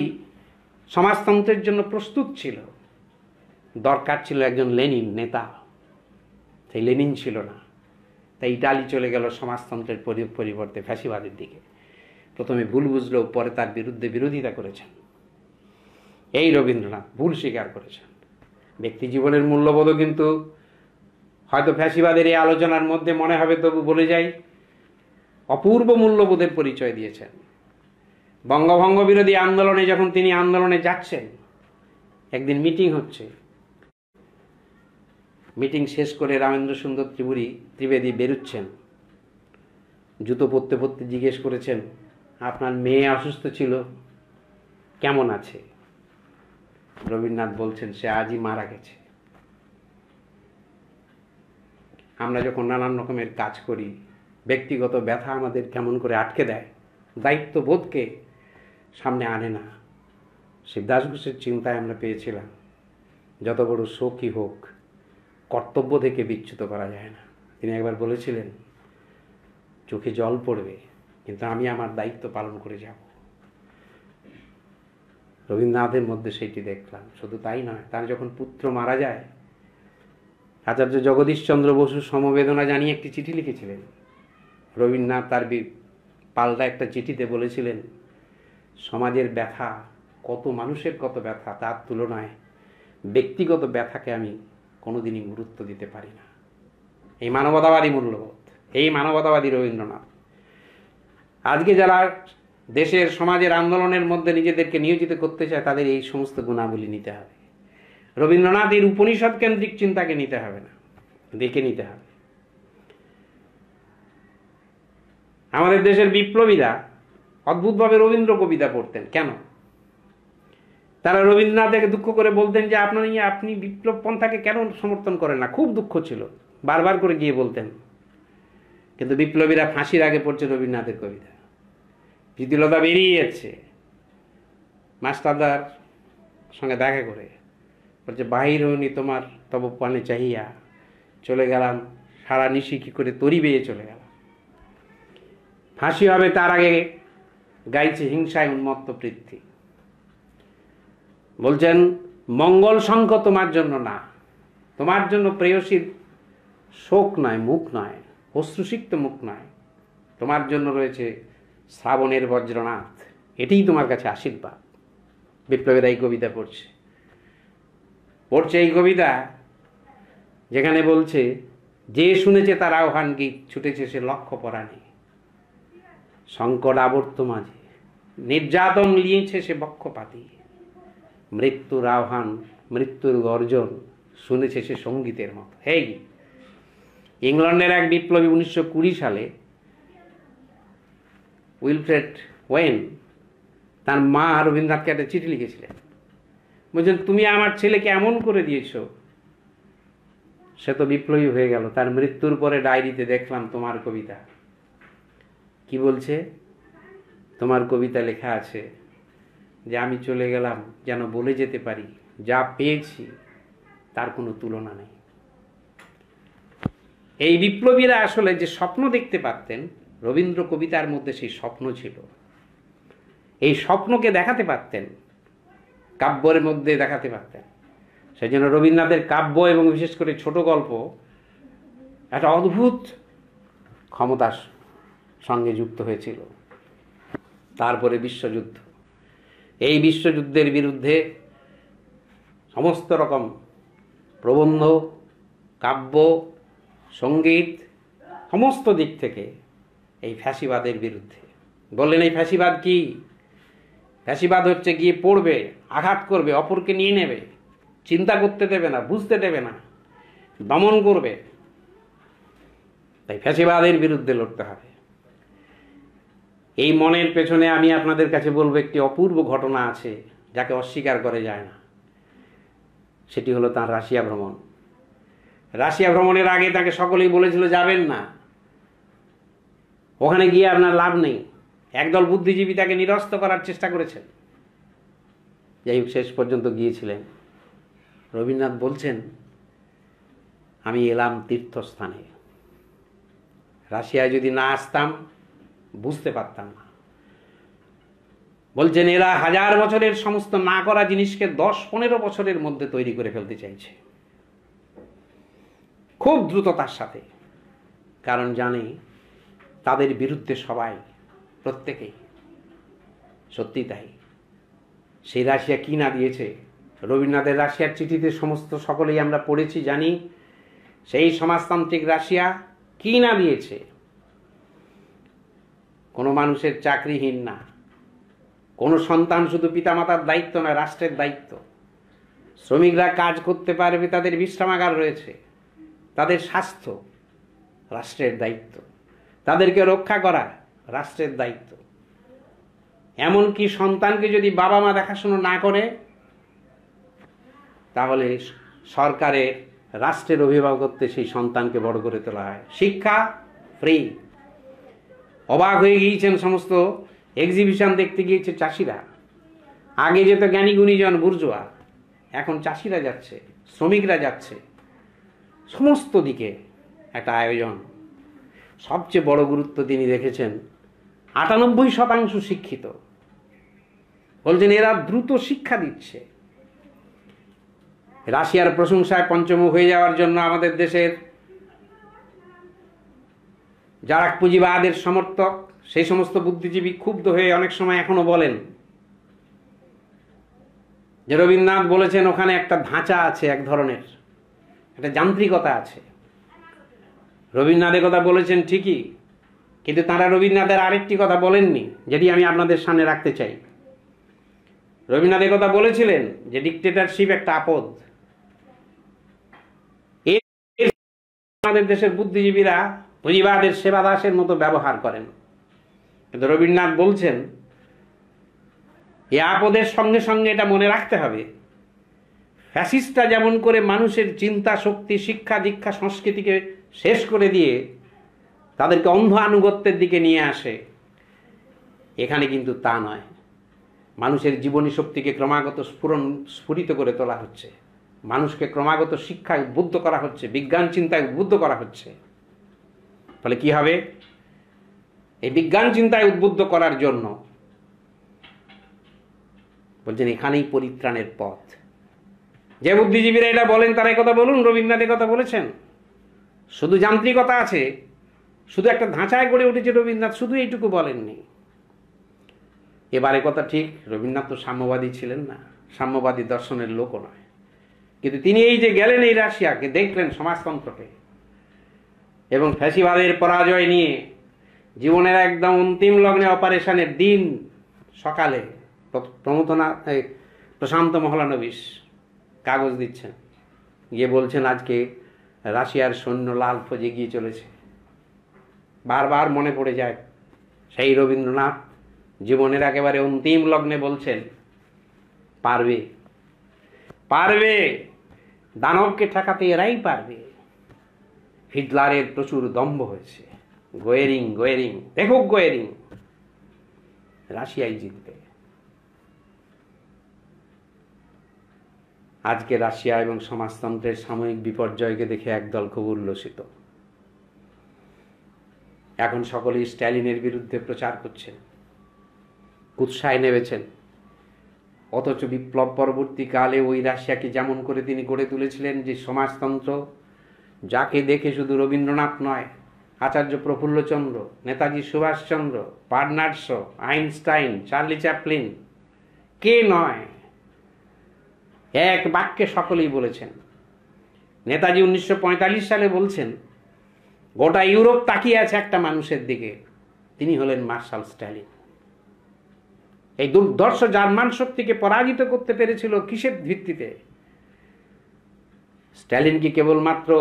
সমাজতন্ত্রের জন্য প্রস্তুত ছিল, দরকার ছিল একজন লেনিন নেতা, সেই লেনিন ছিল না, তাই ইটালি চলে গেল সমাজতন্ত্রের পরিবর্তে ফ্যাসিবাদের দিকে। প্রথমে ভুল বুঝলেও পরে তার বিরুদ্ধে বিরোধিতা করেছেন। এই রবীন্দ্রনাথ ভুল স্বীকার করেছেন। ব্যক্তি জীবনের মূল্যবোধও কিন্তু হয়তো ফ্যাসিবাদের এই আলোচনার মধ্যে মনে হবে, তবু বলে যাই, অপূর্ব মূল্যবোধের পরিচয় দিয়েছেন। বঙ্গভঙ্গ বিরোধী আন্দোলনে যখন তিনি আন্দোলনে যাচ্ছেন, একদিন মিটিং হচ্ছে, মিটিং শেষ করে রামেন্দ্র সুন্দর ত্রিবেদী বেরুচ্ছেন, জুতো পরতে পরতে জিজ্ঞেস করেছেন, আপনার মেয়ে অসুস্থ ছিল, কেমন আছে? রবীন্দ্রনাথ বলছেন, সে আজই মারা গেছে। আমরা যখন নানান রকমের কাজ করি, ব্যক্তিগত ব্যথা আমাদের কেমন করে আটকে দেয়, দায়িত্ববোধকে সামনে আনে না। শিবদাস ঘোষের চিন্তায় আমরা পেয়েছিলাম, যত বড় শোকই হোক কর্তব্য থেকে বিচ্যুত করা যায় না। তিনি একবার বলেছিলেন, চোখে জল পড়বে কিন্তু আমি আমার দায়িত্ব পালন করে যাব। রবীন্দ্রনাথের মধ্যে সেইটি দেখলাম। শুধু তাই নয়, তার যখন পুত্র মারা যায়, আচার্য জগদীশচন্দ্র বসু সমবেদনা জানিয়ে একটি চিঠি লিখেছিলেন। রবীন্দ্রনাথ তার পাল্টা একটা চিঠিতে বলেছিলেন, সমাজের ব্যথা, কত মানুষের কত ব্যথা, তার তুলনায় ব্যক্তিগত ব্যথাকে আমি কোনোদিনই গুরুত্ব দিতে পারি না। এই মানবতাবাদী মূল্যবোধ, এই মানবতাবাদী রবীন্দ্রনাথ। আজকে যারা দেশের সমাজের আন্দোলনের মধ্যে নিজেদেরকে নিয়োজিত করতে চায়, তাদের এই সমস্ত গুণাবলী নিতে হবে। রবীন্দ্রনাথের উপনিষদ কেন্দ্রিক চিন্তাকে নিতে হবে না, দেখে নিতে হবে। আমাদের দেশের বিপ্লবীরা অদ্ভুতভাবে রবীন্দ্র কবিতা পড়তেন। কেন? তারা রবীন্দ্রনাথকে দুঃখ করে বলতেন যে আপনি বিপ্লব পন্থাকে কেন সমর্থন করেন না, খুব দুঃখ ছিল, বারবার করে গিয়ে বলতেন। কিন্তু বিপ্লবীরা ফাঁসির আগে পড়ছে রবীন্দ্রনাথের কবিতা। প্রীতিলতা বেরিয়ে যাচ্ছে, মাস্টারদার সঙ্গে দেখা করে বলছে, বাহির হইনি তোমার তব পানে চাহিয়া, চলে গেলাম সারা নিশি কি করে তরি বেয়ে চলে গেলাম। ফাঁসি হবে তার আগে গাইছে হিংসায় উন্মত্ত পৃথ্বী। বলছেন, মঙ্গল শঙ্খ তোমার জন্য না, তোমার জন্য প্রেয়সীর শোক নয়, মুখ নয়, অশ্রুসিক্ত মুখ নয়, তোমার জন্য রয়েছে শ্রাবণের বজ্রনাথ, এটাই তোমার কাছে আশীর্বাদ। বিপ্লবীরা এই কবিতা পড়ছে এই কবিতা, যেখানে বলছে, যে শুনেছে তার আহ্বান গীত, ছুটেছে সে লক্ষ্য পরাণে, সংকট আবর্ত মাঝে নির্যাতন লিয়েছে সে বক্ষপাতি, মৃত্যুর আহ্বান মৃত্যুর গর্জন শুনেছে সে সঙ্গীতের মতো। হেই, ইংল্যান্ডের এক বিপ্লবী 1920 সালে উইলফ্রেড ওয়েন তার মা রবীন্দ্রনাথকে একটা চিঠি লিখেছিলেন। বলছেন, তুমি আমার ছেলেকে এমন করে দিয়েছ, সে তো বিপ্লবী হয়ে গেল, তার মৃত্যুর পরে ডায়েরিতে দেখলাম তোমার কবিতা। কি বলছে? তোমার কবিতা লেখা আছে যে আমি চলে গেলাম যেন বলে যেতে পারি, যা পেয়েছি তার কোনো তুলনা নেই। এই বিপ্লবীরা আসলে যে স্বপ্ন দেখতে পারতেন, রবীন্দ্র কবিতার মধ্যে সেই স্বপ্ন ছিল। এই স্বপ্নকে দেখাতে পারতেন, কাব্যের মধ্যে দেখাতে পারতেন। সেই জন্য রবীন্দ্রনাথের কাব্য এবং বিশেষ করে ছোট গল্প একটা অদ্ভুত ক্ষমতার সঙ্গে যুক্ত হয়েছিল। তারপরে বিশ্বযুদ্ধ, এই বিশ্বযুদ্ধের বিরুদ্ধে সমস্ত রকম প্রবন্ধ, কাব্য, সঙ্গীত, সমস্ত দিক থেকে এই ফ্যাসিবাদের বিরুদ্ধে। বললেন, এই ফ্যাসিবাদ কি? ফ্যাসিবাদ হচ্ছে গিয়ে পড়বে, আঘাত করবে, অপরকে নিয়ে নেবে, চিন্তা করতে দেবে না, বুঝতে দেবে না, দমন করবে। তাই ফ্যাসিবাদের বিরুদ্ধে লড়তে হবে। এই মনের পেছনে আমি আপনাদের কাছে বলবো, একটি অপূর্ব ঘটনা আছে যাকে অস্বীকার করে যায় না। সেটি হলো তার রাশিয়া ভ্রমণ। রাশিয়া ভ্রমণের আগে তাকে সকলেই বলেছিল যাবেন না, ওখানে গিয়ে আপনার লাভ নেই। একদল বুদ্ধিজীবী তাকে নিরস্ত করার চেষ্টা করেছেন। যাই হোক, শেষ পর্যন্ত গিয়েছিলেন। রবীন্দ্রনাথ বলছেন, আমি এলাম তীর্থস্থানে, রাশিয়ায় যদি না আসতাম বুঝতে পারতাম না। বলছেন এরা 1000 বছরের সমস্ত না করা জিনিসকে 10-15 বছরের মধ্যে তৈরি করে ফেলতে চাইছে, খুব দ্রুততার সাথে। কারণ জানে তাদের বিরুদ্ধে সবাই, প্রত্যেকেই। সত্যি তাই। সেই রাশিয়া কি না দিয়েছে? রবীন্দ্রনাথের রাশিয়ার চিঠিতে সমস্ত সকলেই আমরা পড়েছি, জানি সেই সমাজতান্ত্রিক রাশিয়া কি না দিয়েছে। কোনো মানুষের চাকরিহীন না, কোনো সন্তান শুধু পিতামাতার দায়িত্ব না, রাষ্ট্রের দায়িত্ব। শ্রমিকরা কাজ করতে পারবে, তাদের বিশ্রামাগার রয়েছে, তাদের স্বাস্থ্য রাষ্ট্রের দায়িত্ব, তাদেরকে রক্ষা করা রাষ্ট্রের দায়িত্ব। এমনকি সন্তানকে যদি বাবা মা দেখাশোনা না করে, তাহলে সরকারের, রাষ্ট্রের অভিভাবকত্বে সেই সন্তানকে বড় করে তোলা হয়। শিক্ষা ফ্রি। অবাক হয়ে গিয়েছেন সমস্ত এক্সিবিশন দেখতে গিয়েছে চাষিরা। আগে যেত জ্ঞানী গুণীজন, বুর্জোয়া, এখন চাষিরা যাচ্ছে, শ্রমিকরা যাচ্ছে। সমস্ত দিকে একটা আয়োজন। সবচেয়ে বড় গুরুত্ব তিনি দেখেছেন 98% শিক্ষিত। বলছেন এরা দ্রুত শিক্ষা দিচ্ছে। রাশিয়ার প্রশংসায় পঞ্চমুখ হয়ে যাওয়ার জন্য আমাদের দেশের যারা পুঁজিবাদের সমর্থক, সেই সমস্ত বুদ্ধিজীবী ক্ষুব্ধ হয়ে অনেক সময় এখনো বলেন যে রবীন্দ্রনাথ বলেছেন ওখানে একটা ধাঁচা আছে, এক ধরনের একটা যান্ত্রিকতা আছে। রবীন্দ্রনাথের কথা বলেছেন ঠিকই, কিন্তু তাঁরা রবীন্দ্রনাথের আরেকটি কথা বলেননি, যেটি আমি আপনাদের সামনে রাখতে চাই। রবীন্দ্রনাথের কথা বলেছিলেন যে ডিক্টেটরশিপ একটা আপদ। আমাদের দেশের বুদ্ধিজীবীরা পুঁজিবাদের সেবাদাসের মতো ব্যবহার করেন, কিন্তু রবীন্দ্রনাথ বলছেন এই আপদের সঙ্গে সঙ্গে এটা মনে রাখতে হবে, ফ্যাসিস্টরা যেমন করে মানুষের চিন্তা শক্তি, শিক্ষা দীক্ষা, সংস্কৃতিকে শেষ করে দিয়ে তাদেরকে অন্ধ আনুগত্যের দিকে নিয়ে আসে, এখানে কিন্তু তা নয়। মানুষের জীবনী শক্তিকে ক্রমাগত স্ফুরিত করে তোলা হচ্ছে, মানুষকে ক্রমাগত শিক্ষায় উদ্বুদ্ধ করা হচ্ছে, বিজ্ঞান চিন্তায় উদ্বুদ্ধ করা হচ্ছে। ফলে কি হবে? এই বিজ্ঞান চিন্তায় উদ্বুদ্ধ করার জন্য বলছেন এখানেই পরিত্রাণের পথ। যে বুদ্ধিজীবীরা এটা বলেন তারা কথা বলুন, রবীন্দ্রনাথের কথা বলেছেন। শুধু যান্ত্রিকতা আছে, শুধু একটা ধাঁচায় গড়ে উঠেছে রবীন্দ্রনাথ, শুধু এইটুকু বলেননি। এবারে কথা ঠিক, রবীন্দ্রনাথ তো সাম্যবাদী ছিলেন না, সাম্যবাদী দর্শনের লোকও নয়, কিন্তু তিনি এই যে গেলেন এই রাশিয়াকে, দেখলেন সমাজতন্ত্রকে, এবং ফ্যাসিবাদের পরাজয় নিয়ে জীবনের একদম অন্তিম লগ্নে অপারেশনের দিন সকালে প্রশান্ত মহলানবিশ কাগজ দিচ্ছেন, গিয়ে বলছেন আজকে রাশিয়ার সৈন্য লাল ফৌজে গিয়ে চলেছে। বারবার মনে পড়ে যায় সেই রবীন্দ্রনাথ জীবনের একেবারে অন্তিম লগ্নে বলছেন পারবে, পারবে, দানবকে ঠেকাতে এরাই পারবে। হিটলারের প্রচুর দম্ভ হয়েছে, গোয়েরিং গোয়েরিং দেখুক গোয়েরিং, রাশিয়াই জিতবে। আজকে রাশিয়া এবং সমাজতন্ত্রের সাময়িক বিপর্যয়কে দেখে একদল খুব উল্লসিত। এখন সকলেই স্ট্যালিনের বিরুদ্ধে প্রচার করছেন, কুৎসায় নেমেছেন, অথচ বিপ্লব পরবর্তীকালে ওই রাশিয়াকে যেমন করে তিনি গড়ে তুলেছিলেন, যে সমাজতন্ত্র যাকে দেখে শুধু রবীন্দ্রনাথ নয়, Acharya Prafullachandra, Netaji Subhashchandra, Bernard Shaw, Einstein, Charlie Chaplin, কে নয়, এক বাক্যে সকলেই বলেছেন। নেতাজি 1945 সালে বলছেন গোটা ইউরোপ তাকিয়ে আছে একটা মানুষের দিকে, তিনি হলেন মার্শাল স্ট্যালিন। এই দুর্ধর্ষ জার্মান শক্তিকে পরাজিত করতে পেরেছিল কিসের ভিত্তিতে? স্ট্যালিন কি কেবলমাত্র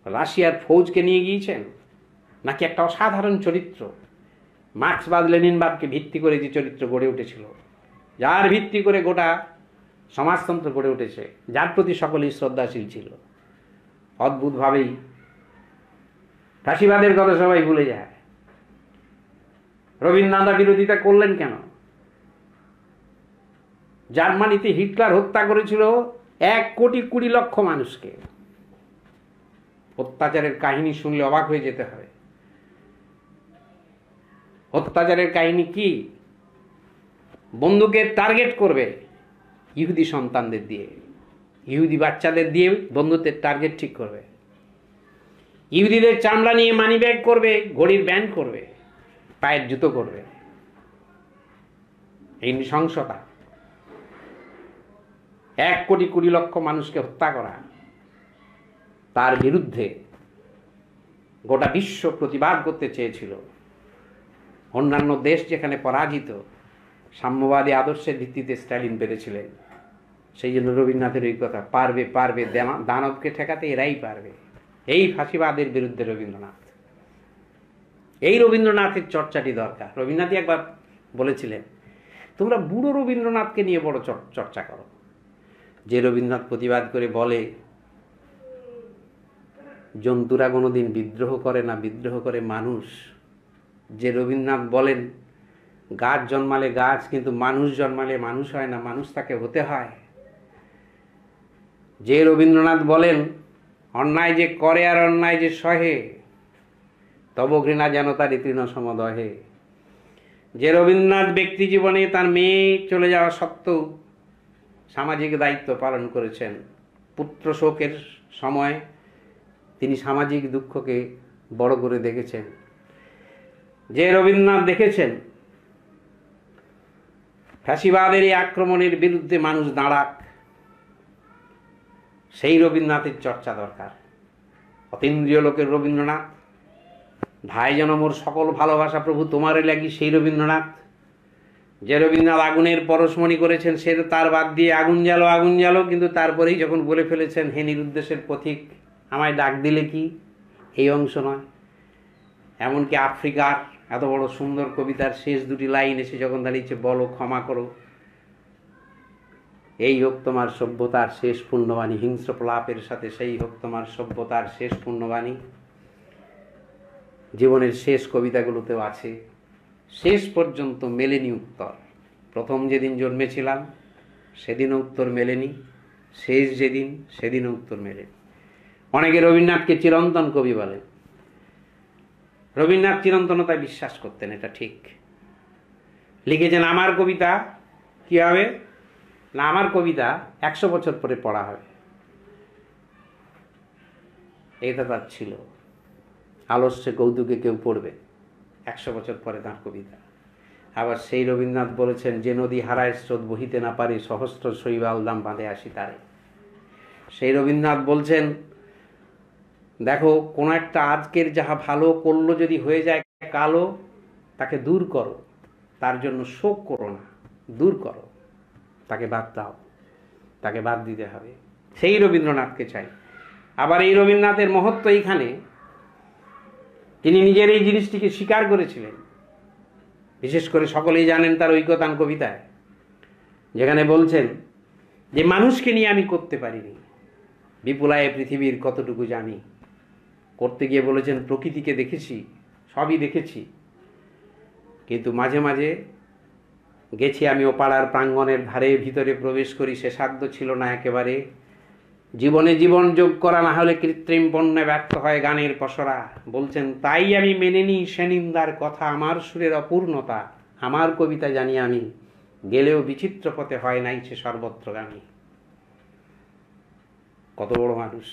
রাশিয়ার ফৌজকে নিয়ে গিয়েছেন, নাকি একটা অসাধারণ চরিত্র, মার্ক্সবাদ লেনিনবাদকে ভিত্তি করে যে চরিত্র গড়ে উঠেছিল, যার ভিত্তি করে গোটা সমাজতন্ত্র গড়ে উঠেছে, যার প্রতি সকলেই শ্রদ্ধাশীল ছিল। অদ্ভুতভাবেই ফ্যাসিবাদের কথা সবাই ভুলে যায়। রবীন্দ্রনাথ বিরোধিতা করলেন কেন? জার্মানিতে হিটলার হত্যা করেছিল 1,20,00,000 মানুষকে। অত্যাচারের কাহিনী শুনলে অবাক হয়ে যেতে হয়। অত্যাচারের কাহিনী কি? বন্দুকের টার্গেট করবে ইহুদি সন্তানদের দিয়ে, ইহুদি বাচ্চাদের দিয়ে বন্দুকের টার্গেট ঠিক করবে, ইহুদিদের চামড়া নিয়ে মানি ব্যাগ করবে, ঘড়ির ব্যান্ড করবে, পায়ের জুতো করবে। এই নৃশংসতা, 1,20,00,000 মানুষকে হত্যা করা, তার বিরুদ্ধে গোটা বিশ্ব প্রতিবাদ করতে চেয়েছিল। অন্যান্য দেশ যেখানে পরাজিত, সাম্যবাদী আদর্শের ভিত্তিতে স্ট্যালিন পেরেছিলেন। সেই জন্য রবীন্দ্রনাথের ওই কথা, পারবে পারবে দানবকে ঠেকাতে এরাই পারবে। এই ফাঁসিবাদের বিরুদ্ধে রবীন্দ্রনাথ, এই রবীন্দ্রনাথের চর্চাটি দরকার। রবীন্দ্রনাথই একবার বলেছিলেন, তোমরা বুড়ো রবীন্দ্রনাথকে নিয়ে বড় চর্চা করো। যে রবীন্দ্রনাথ প্রতিবাদ করে বলে জন্তুরা কোনোদিন বিদ্রোহ করে না, বিদ্রোহ করে মানুষ। যে রবীন্দ্রনাথ বলেন গাছ জন্মালে গাছ, কিন্তু মানুষ জন্মালে মানুষ হয় না, মানুষ তাকে হতে হয়। যে রবীন্দ্রনাথ বলেন অন্যায় যে করে আর অন্যায় যে সহে, তব ঘৃণা যেন তার তৃণ সমদহে। যে রবীন্দ্রনাথ ব্যক্তি জীবনে তার মেয়ে চলে যাওয়া সত্ত্বেও সামাজিক দায়িত্ব পালন করেছেন, পুত্র শোকের সময় তিনি সামাজিক দুঃখকে বড় করে দেখেছেন। যে রবীন্দ্রনাথ দেখেছেন ফ্যাসিবাদের এই আক্রমণের বিরুদ্ধে মানুষ দাঁড়াক, সেই রবীন্দ্রনাথের চর্চা দরকার। অতীন্দ্রিয় লোকের রবীন্দ্রনাথ, ধায় যেন মোর সকল ভালোবাসা প্রভু তোমারে লাগি, সেই রবীন্দ্রনাথ। যে রবীন্দ্রনাথ আগুনের পরশমণি করেছেন, সে তার বাদ দিয়ে আগুন জ্বালো আগুন জ্বালো, কিন্তু তারপরেই যখন বলে ফেলেছেন হে নিরুদ্দেশের পথিক আমায় ডাক দিলে কি, এই অংশ নয়। এমনকি আফ্রিকার এত বড় সুন্দর কবিতার শেষ দুটি লাইন এসে যখন দাঁড়িয়েছে বলো ক্ষমা করো, এই হোক তোমার সভ্যতার শেষ পুণ্যবাণী, হিংস্র প্রলাপের সাথে সেই হোক তোমার সভ্যতার শেষ পুণ্যবাণী। জীবনের শেষ কবিতাগুলোতেও আছে, শেষ পর্যন্ত মেলেনি উত্তর। প্রথম যেদিন জন্মেছিলাম সেদিনও উত্তর মেলেনি, শেষ যেদিন সেদিনও উত্তর মেলেনি। অনেকে রবীন্দ্রনাথকে চিরন্তন কবি বলেন। রবীন্দ্রনাথ চিরন্তনতায় বিশ্বাস করতেন, এটা ঠিক। লিখেছেন আমার কবিতা কি হবে না, আমার কবিতা 100 বছর পরে পড়া হবে, এটা তার ছিল। আলস্যে কৌতুকে কেউ পড়বে 100 বছর পরে তাঁর কবিতা। আবার সেই রবীন্দ্রনাথ বলেছেন যে নদী হারায় স্রোত বহিতে না পারে, সহস্র শৈবাল দাম বাঁধে আসি তারে। সেই রবীন্দ্রনাথ বলছেন দেখো কোনো একটা আজকের যাহা ভালো করলো যদি হয়ে যায় কালো, তাকে দূর করো, তার জন্য শোক করো না, দূর করো, তাকে বাদ দাও, তাকে বাদ দিতে হবে। সেই রবীন্দ্রনাথকে চাই। আবার এই রবীন্দ্রনাথের মহত্ব এইখানে, তিনি নিজের এই জিনিসটিকে স্বীকার করেছিলেন। বিশেষ করে সকলেই জানেন তার ঐকতান কবিতায়, যেখানে বলছেন যে মানুষকে নিয়ে আমি করতে পারিনি, বিপুলায় পৃথিবীর কতটুকু জানি। করতে গিয়ে বলেছেন প্রকৃতিকে দেখেছি, সবই দেখেছি, কিন্তু মাঝে মাঝে গেছি আমি ও পাড়ার প্রাঙ্গণের ধারে, ভিতরে প্রবেশ করি সে সাধ্য ছিল না একেবারে। জীবনে জীবন যোগ করা না হলে কৃত্রিম পণ্যে ব্যর্থ হয় গানের পসরা। বলছেন তাই আমি মেনে নিই সে নিন্দার কথা, আমার সুরের অপূর্ণতা, আমার কবিতা জানি আমি, গেলেও বিচিত্র পথে হয় নাই সে সর্বত্রগামী। কত বড় মানুষ,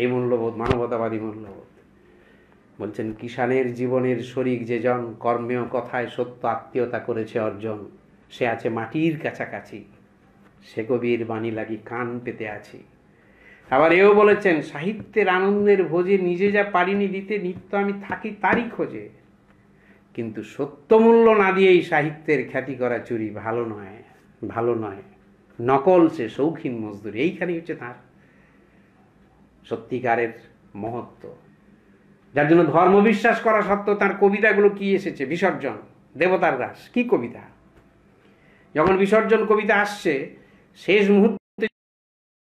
এই মূল্যবোধ, মানবতাবাদী মূল্যবোধ। বলছেন কিষানের জীবনের শরিক যে জন, কর্মেও কথায় সত্য আত্মীয়তা করেছে অর্জন, সে আছে মাটির কাছাকাছি, সে কবির বাণী লাগি কান পেতে আছি। আবার এও বলেছেন সাহিত্যের আনন্দের ভোজে নিজে যা পারিনি দিতে, নিত্য আমি থাকি তারই খোঁজে, কিন্তু সত্যমূল্য না দিয়েই সাহিত্যের খ্যাতি করা চুরি ভালো নয়, ভালো নয়, নকল সে শৌখিন মজদুরি। এইখানেই হচ্ছে তার সত্যিকারের মহত্ব, যার জন্য ধর্ম বিশ্বাস করা সত্ত্বেও তার কবিতাগুলো কি এসেছে, বিসর্জন, দেবতার দাস, কি কবিতা। যখন বিসর্জন কবিতা আসছে, শেষ মুহূর্তে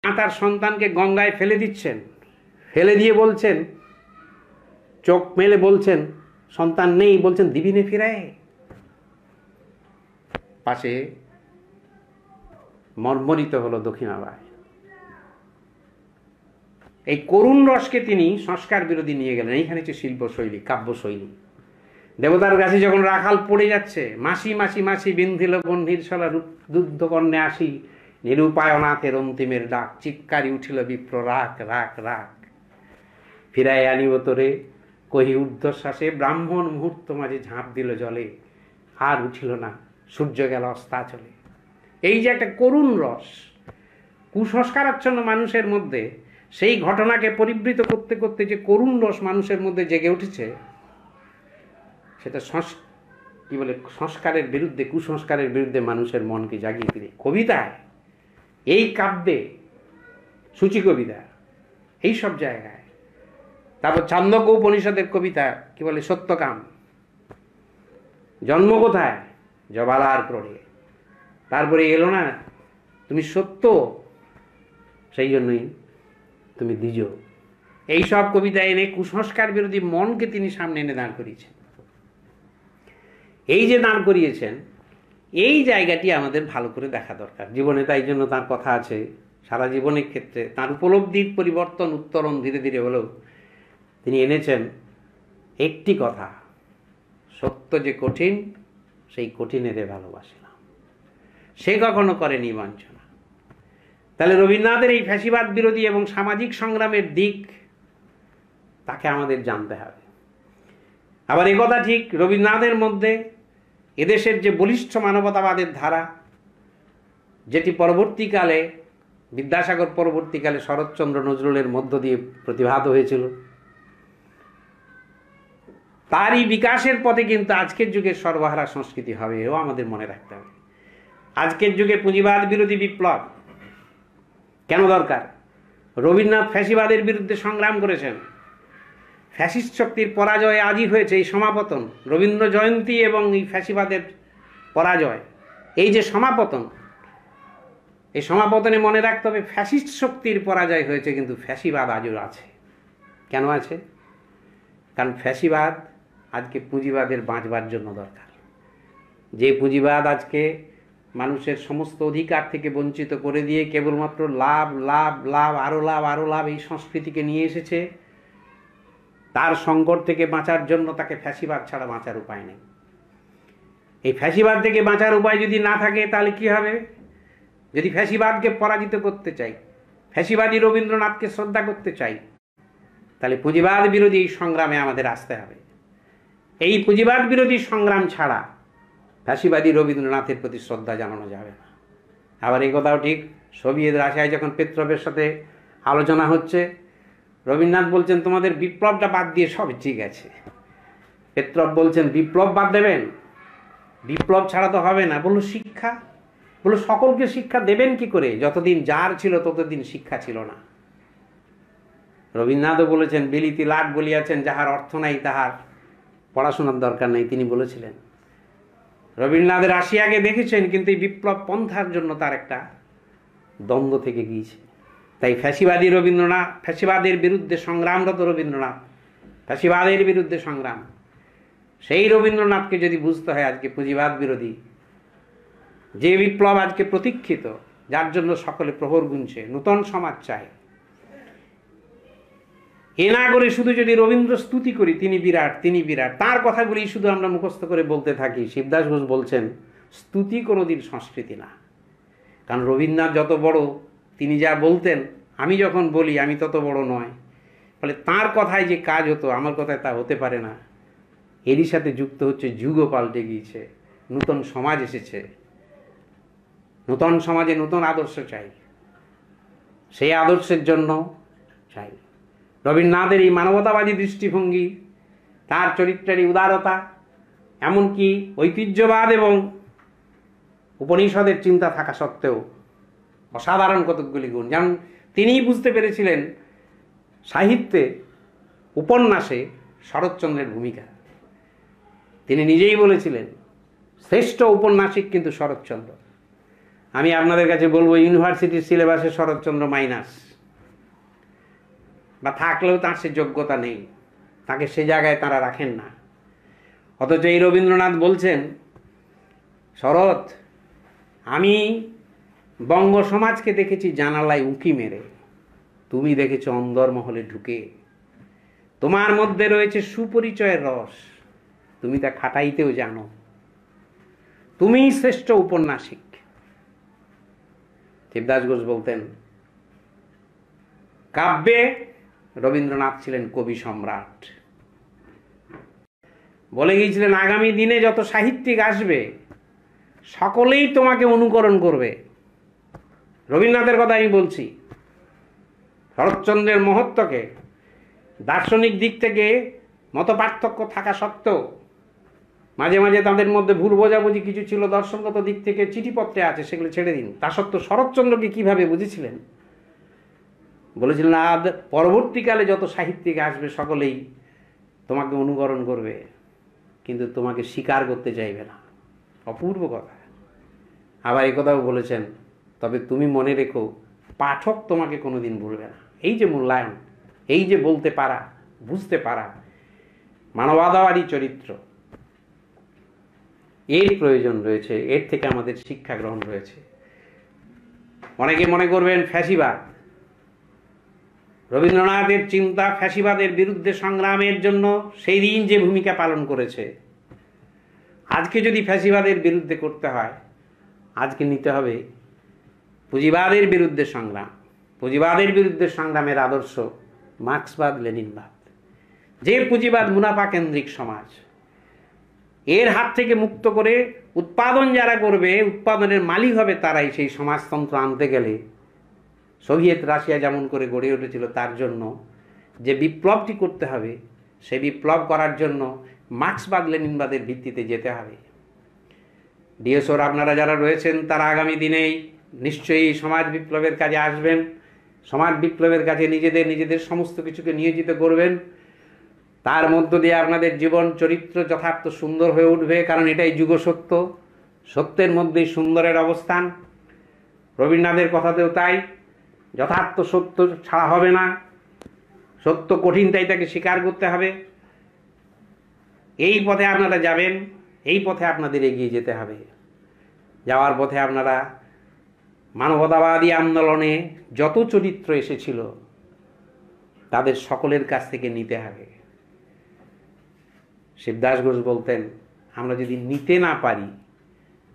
তার সন্তানকে গঙ্গায় ফেলে দিচ্ছেন, ফেলে দিয়ে বলছেন, চোখ মেলে বলছেন সন্তান নেই, বলছেন দিবিনে ফিরায়। পাশে মর্মরিত হলো দক্ষিণাবাই। এই করুণ রসকে তিনি সংস্কার বিরোধী নিয়ে গেলেন। এইখানে হচ্ছে শিল্পশৈলী, কাব্যশৈলী। দেবতার কাছে যখন রাখাল পড়ে যাচ্ছে, মাসি মাসি মাসি বিন্ধিল বহ্নির সলা দুগ্ধকর্ণে আসি, নিরুপায়নাথের অন্তিমের ডাক, চিৎকারি উঠিল বিপ্র রাখ রাখ রাখ, ফিরাই আনিব তোরে কহি ঊর্ধ্বশ্বাসে, ব্রাহ্মণ মুহূর্ত মাঝে ঝাঁপ দিল জলে, আর উঠিল না, সূর্য গেল অস্তাচলে। এই যে একটা করুণ রস কুসংস্কারাচ্ছন্ন মানুষের মধ্যে, সেই ঘটনাকে পরিবৃত করতে করতে যে করুণ রস মানুষের মধ্যে জেগে উঠেছে, সেটা কি বলে সংস্কারের বিরুদ্ধে, কুসংস্কারের বিরুদ্ধে মানুষের মনকে জাগিয়ে দিলে কবিতায়, এই কাব্যে, সূচি কবিতা, এই সব জায়গায়। তারপর ছান্দোক্য উপনিষদের কবিতা কি বলে সত্যকাম, জন্ম কোথায়? জবালার ক্রোড়ে। তারপরে এলো না তুমি সত্য, সেই জন্যই তুমি দ্বিজ। এইসব কবিতা এনে কুসংস্কার বিরোধী মনকে তিনি সামনে এনে দাঁড় করিয়েছেন। এই যে দাঁড় করিয়েছেন, এই জায়গাটি আমাদের ভালো করে দেখা দরকার জীবনে। তাই জন্য তার কথা আছে সারা জীবনের ক্ষেত্রে তার উপলব্ধির পরিবর্তন, উত্তরণ ধীরে ধীরে হলেও তিনি এনেছেন একটি কথা, সত্য যে কঠিন, সেই কঠিনেরে ভালোবাসিলাম, সে কখনো করেনি বঞ্চনা। তাহলে রবীন্দ্রনাথের এই ফ্যাসিবাদ বিরোধী এবং সামাজিক সংগ্রামের দিক তাকে আমাদের জানতে হবে। আবার একথা ঠিক, রবীন্দ্রনাথের মধ্যে এদেশের যে বলিষ্ঠ মানবতাবাদের ধারা, যেটি পরবর্তীকালে বিদ্যাসাগর পরবর্তীকালে শরৎচন্দ্র নজরুলের মধ্য দিয়ে প্রতিভাত হয়েছিল, তারই বিকাশের পথে কিন্তু আজকের যুগে সর্বহারা সংস্কৃতি হবে, এও আমাদের মনে রাখতে হবে। আজকের যুগে পুঁজিবাদ বিরোধী বিপ্লব কেন দরকার? রবীন্দ্রনাথ ফ্যাসিবাদের বিরুদ্ধে সংগ্রাম করেছেন, ফ্যাসিস্ট শক্তির পরাজয় আজই হয়েছে, এই সমাপতন, রবীন্দ্র জয়ন্তী এবং এই ফ্যাসিবাদের পরাজয়, এই যে সমাপতন, এই সমাপতনে মনে রাখতে হবে ফ্যাসিস্ট শক্তির পরাজয় হয়েছে, কিন্তু ফ্যাসিবাদ আজও আছে। কেন আছে? কারণ ফ্যাসিবাদ আজকে পুঁজিবাদের বাঁচবার জন্য দরকার। যে পুঁজিবাদ আজকে মানুষের সমস্ত অধিকার থেকে বঞ্চিত করে দিয়ে কেবলমাত্র লাভ লাভ লাভ, আরও লাভ আরও লাভ, এই সংস্কৃতিকে নিয়ে এসেছে, তার সংকট থেকে বাঁচার জন্য তাকে ফ্যাসিবাদ ছাড়া বাঁচার উপায় নেই। এই ফ্যাসিবাদ থেকে বাঁচার উপায় যদি না থাকে, তাহলে কি হবে? যদি ফ্যাসিবাদকে পরাজিত করতে চাই, ফ্যাসিবাদী রবীন্দ্রনাথকে শ্রদ্ধা করতে চাই, তাহলে পুঁজিবাদ বিরোধী এই সংগ্রামে আমাদের আসতে হবে। এই পুঁজিবাদ বিরোধী সংগ্রাম ছাড়া ফ্যাসিবাদী রবীন্দ্রনাথের প্রতি শ্রদ্ধা জানানো যাবে না। আবার এই কথাও ঠিক, সোভিয়েত রাশিয়ায় যখন পেত্রভের সাথে আলোচনা হচ্ছে, রবীন্দ্রনাথ বলছেন তোমাদের বিপ্লবটা বাদ দিয়ে সব ঠিক আছে। পেত্রভ বলছেন বিপ্লব বাদ দেবেন? বিপ্লব ছাড়া তো হবে না। বললো শিক্ষা, বললো সকলকে শিক্ষা দেবেন কি করে? যতদিন জার ছিল ততদিন শিক্ষা ছিল না। রবীন্দ্রনাথও বলেছেন বিলিতি লাট বলিয়াছেন, যাহার অর্থ নাই তাহার পড়াশোনার দরকার নেই, তিনি বলেছিলেন। রবীন্দ্রনাথ রাশিয়াকে দেখেছেন, কিন্তু এই বিপ্লব পন্থার জন্য তার একটা দ্বন্দ্ব থেকে গিয়েছে। তাই ফ্যাসিবাদী রবীন্দ্রনাথ, ফ্যাসিবাদের বিরুদ্ধে সংগ্রামরত রবীন্দ্রনাথ, ফ্যাসিবাদের বিরুদ্ধে সংগ্রাম, সেই রবীন্দ্রনাথকে যদি বুঝতে হয় আজকে পুঁজিবাদ বিরোধী যে বিপ্লব আজকে প্রতীক্ষিত, যার জন্য সকলে প্রহর গুনছে, নূতন সমাজ চায়, এ না করে শুধু যদি রবীন্দ্র স্তুতি করি তিনি বিরাট তিনি বিরাট, তার কথাগুলি শুধু আমরা মুখস্থ করে বলতে থাকি, শিবদাস ঘোষ বলছেন স্তুতি কোনোদিন সংস্কৃতি না। কারণ রবীন্দ্রনাথ যত বড়, তিনি যা বলতেন, আমি যখন বলি আমি তত বড় নয়, ফলে তার কথায় যে কাজ হতো আমার কথায় তা হতে পারে না। এরই সাথে যুক্ত হচ্ছে যুগও পাল্টে গিয়েছে, নূতন সমাজ এসেছে, নূতন সমাজে নূতন আদর্শ চাই, সেই আদর্শের জন্য চাই রবীন্দ্রনাথের এই মানবতাবাদী দৃষ্টিভঙ্গি, তার চরিত্রের এই উদারতা, এমনকি ঐতিহ্যবাদ এবং উপনিষদের চিন্তা থাকা সত্ত্বেও অসাধারণ কতকগুলি গুণ। যেমন তিনিই বুঝতে পেরেছিলেন সাহিত্যে, উপন্যাসে শরৎচন্দ্রের ভূমিকা। তিনি নিজেই বলেছিলেন শ্রেষ্ঠ উপন্যাসিক কিন্তু শরৎচন্দ্র। আমি আপনাদের কাছে বলবো ইউনিভার্সিটির সিলেবাসে শরৎচন্দ্র মাইনাস, বা থাকলেও তার সে যোগ্যতা নেই, তাকে সে জায়গায় তারা রাখেন না। অথচ এই রবীন্দ্রনাথ বলছেন শরৎ, আমি বঙ্গ সমাজকে দেখেছি জানালায় উঁকি মেরে, তুমি দেখেছো অন্দরমহলে ঢুকে। তোমার মধ্যে রয়েছে সুপরিচয়ের রস, তুমি তা খাটাইতেও জানো। তুমিই শ্রেষ্ঠ উপন্যাসিক। শিবদাস ঘোষ বলতেন, কাব্যে রবীন্দ্রনাথ ছিলেন কবি সম্রাট। বলে গিয়েছিলেন, আগামী দিনে যত সাহিত্যিক আসবে সকলেই তোমাকে অনুকরণ করবে। রবীন্দ্রনাথের কথা আমি বলছি। শরৎচন্দ্রের মহত্বকে দার্শনিক দিক থেকে মত পার্থক্য থাকা সত্ত্বেও মাঝে মাঝে তাদের মধ্যে ভুল বোঝাবুঝি কিছু ছিল, দর্শনগত দিক থেকে চিঠিপত্রে আছে, সেগুলো ছেড়ে দিন। তা সত্ত্বেও শরৎচন্দ্রকে কিভাবে বুঝেছিলেন? বলেছিলেন, পরবর্তীকালে যত সাহিত্যিক আসবে সকলেই তোমাকে অনুকরণ করবে, কিন্তু তোমাকে স্বীকার করতে চাইবে না। অপূর্ব কথা। আবার এই কথাও বলেছেন, তবে তুমি মনে রেখো, পাঠক তোমাকে কোনোদিন ভুলবে না। এই যে মূল্যায়ন, এই যে বলতে পারা, বুঝতে পারা, মানবতাবাদী চরিত্র, এর প্রয়োজন রয়েছে। এর থেকে আমাদের শিক্ষা গ্রহণ রয়েছে। অনেকে মনে করবেন ফ্যাসিবাদ, রবীন্দ্রনাথের চিন্তা ফ্যাসিবাদের বিরুদ্ধে সংগ্রামের জন্য সেই দিন যে ভূমিকা পালন করেছে, আজকে যদি ফ্যাসিবাদের বিরুদ্ধে করতে হয়, আজকে নিতে হবে পুঁজিবাদের বিরুদ্ধে সংগ্রাম। পুঁজিবাদের বিরুদ্ধে সংগ্রামের আদর্শ মার্ক্সবাদ, লেনিনবাদ। যে পুঁজিবাদ মুনাফা কেন্দ্রিক সমাজ, এর হাত থেকে মুক্ত করে উৎপাদন যারা করবে, উৎপাদনের মালিক হবে তারাই। সেই সমাজতন্ত্র আনতে গেলে সোভিয়েত রাশিয়া যেমন করে গড়ে উঠেছিল, তার জন্য যে বিপ্লবটি করতে হবে, সেই বিপ্লব করার জন্য মার্ক্সবাদ, লেনিনবাদের ভিত্তিতে যেতে হবে। ডিএসওর আপনারা যারা রয়েছেন, তারা আগামী দিনেই নিশ্চয়ই সমাজ বিপ্লবের কাজে আসবেন। সমাজ বিপ্লবের কাজে নিজেদের সমস্ত কিছুকে নিয়োজিত করবেন। তার মধ্য দিয়ে আপনাদের জীবন চরিত্র যথার্থ সুন্দর হয়ে উঠবে, কারণ এটাই যুগসত্য। সত্যের মধ্যেই সুন্দরের অবস্থান। রবীন্দ্রনাথের কথাতেও তাই, যথার্থ সত্য ছাড়া হবে না, সত্য কঠিন, তাই তাকে স্বীকার করতে হবে। এই পথে আপনারা যাবেন, এই পথে আপনাদের এগিয়ে যেতে হবে। যাওয়ার পথে আপনারা মানবতাবাদী আন্দোলনে যত চরিত্র এসেছিল, তাদের সকলের কাছ থেকে নিতে হবে। শিবদাস ঘোষ বলতেন, আমরা যদি নিতে না পারি,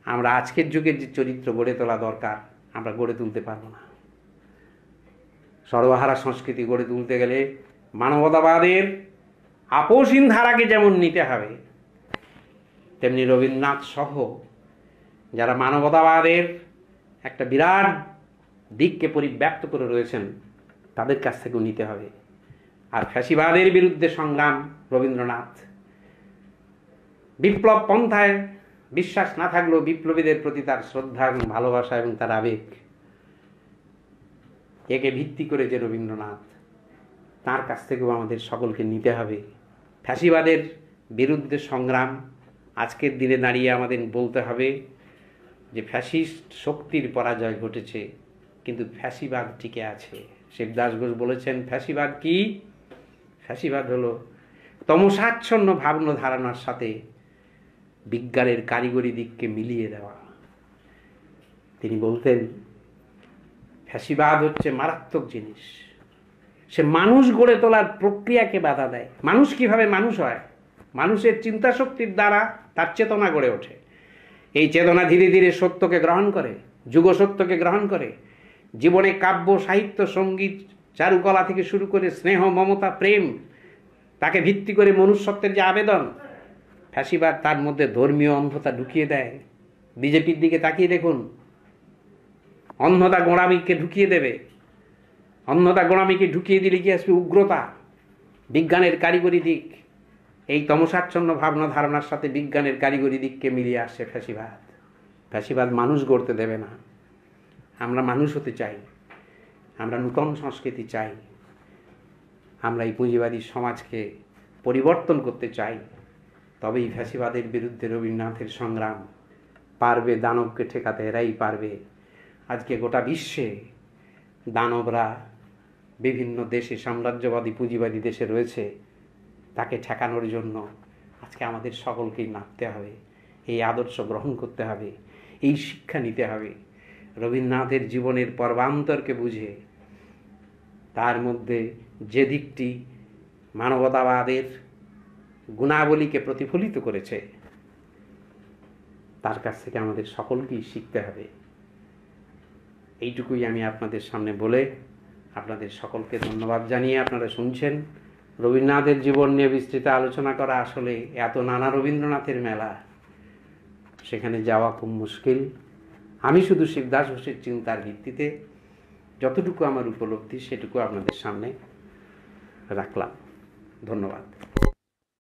আমরা আজকের যুগের যে চরিত্র গড়ে তোলা দরকার, আমরা গড়ে তুলতে পারবো না। সর্বহারা সংস্কৃতি গড়ে তুলতে গেলে মানবতাবাদের আপোষহীন ধারাকে যেমন নিতে হবে, তেমনি রবীন্দ্রনাথ সহ যারা মানবতাবাদের একটা বিরাট দিককে পরিব্যাপ্ত করে রয়েছেন, তাদের কাছ থেকেও নিতে হবে। আর ফ্যাসিবাদের বিরুদ্ধে সংগ্রাম রবীন্দ্রনাথ। বিপ্লব পন্থায় বিশ্বাস না থাকলেও বিপ্লবীদের প্রতি তার শ্রদ্ধা এবং ভালোবাসা এবং তার আবেগ, একে ভিত্তি করে যে রবীন্দ্রনাথ, তার কাছ থেকেও আমাদের সকলকে নিতে হবে। ফ্যাসিবাদের বিরুদ্ধে সংগ্রাম, আজকের দিনে দাঁড়িয়ে আমাদের বলতে হবে যে ফ্যাসিস্ট শক্তির পরাজয় ঘটেছে, কিন্তু ফ্যাসিবাদ টিকে আছে। শিবদাস ঘোষ বলেছেন, ফ্যাসিবাদ কি? ফ্যাসিবাদ হলো তমসাচ্ছন্ন ভাবনা ধারণার সাথে বিজ্ঞানের কারিগরি দিককে মিলিয়ে দেওয়া। তিনি বলতেন, ফ্যাসিবাদ হচ্ছে মারাত্মক জিনিস। সে মানুষ গড়ে তোলার প্রক্রিয়াকে বাধা দেয়। মানুষ কিভাবে মানুষ হয়? মানুষের চিন্তা শক্তির দ্বারা তার চেতনা গড়ে ওঠে। এই চেতনা ধীরে ধীরে সত্যকে গ্রহণ করে, যুগসত্যকে গ্রহণ করে। জীবনে কাব্য, সাহিত্য, সঙ্গীত, চারুকলা থেকে শুরু করে স্নেহ, মমতা, প্রেম, তাকে ভিত্তি করে মনুষ্যত্বের যে আবেদন, ফ্যাসিবাদ তার মধ্যে ধর্মীয় অন্ধতা ঢুকিয়ে দেয়। বিজেপির দিকে তাকিয়ে দেখুন, অন্ধতা গোঁড়ামিকে ঢুকিয়ে দেবে। অন্ধতা গোঁড়ামিকে ঢুকিয়ে দিলে কি আসবে? উগ্রতা, বিজ্ঞানের কারিগরি দিক। এই তমসাচ্ছন্ন ভাবনা ধারণার সাথে বিজ্ঞানের কারিগরি দিককে মিলিয়ে আসছে ফ্যাসিবাদ। ফ্যাসিবাদ মানুষ গড়তে দেবে না। আমরা মানুষ হতে চাই, আমরা নূতন সংস্কৃতি চাই, আমরা এই পুঁজিবাদী সমাজকে পরিবর্তন করতে চাই। তবেই ফ্যাসিবাদের বিরুদ্ধে রবীন্দ্রনাথের সংগ্রাম পারবে। দানবকে ঠেকাতে এরাই পারবে। আজকে গোটা বিশ্বে দানবরা বিভিন্ন দেশে, সাম্রাজ্যবাদী পুঁজিবাদী দেশে রয়েছে। তাকে ঠেকানোর জন্য আজকে আমাদের সকলকেই নামতে হবে, এই আদর্শ গ্রহণ করতে হবে, এই শিক্ষা নিতে হবে। রবীন্দ্রনাথের জীবনের পর্বান্তরকে বুঝে তার মধ্যে যে দিকটি মানবতাবাদের গুণাবলীকে প্রতিফলিত করেছে তার কাছ থেকে আমাদের সকলকেই শিখতে হবে। এইটুকুই আমি আপনাদের সামনে বলে আপনাদের সকলকে ধন্যবাদ জানিয়ে, আপনারা শুনছেন রবীন্দ্রনাথের জীবন নিয়ে বিস্তৃত আলোচনা করা, আসলে এত নানা রবীন্দ্রনাথের মেলা, সেখানে যাওয়া খুব মুশকিল। আমি শুধু শিবদাস ঘোষের চিন্তার ভিত্তিতে যতটুকু আমার উপলব্ধি সেটুকু আপনাদের সামনে রাখলাম। ধন্যবাদ।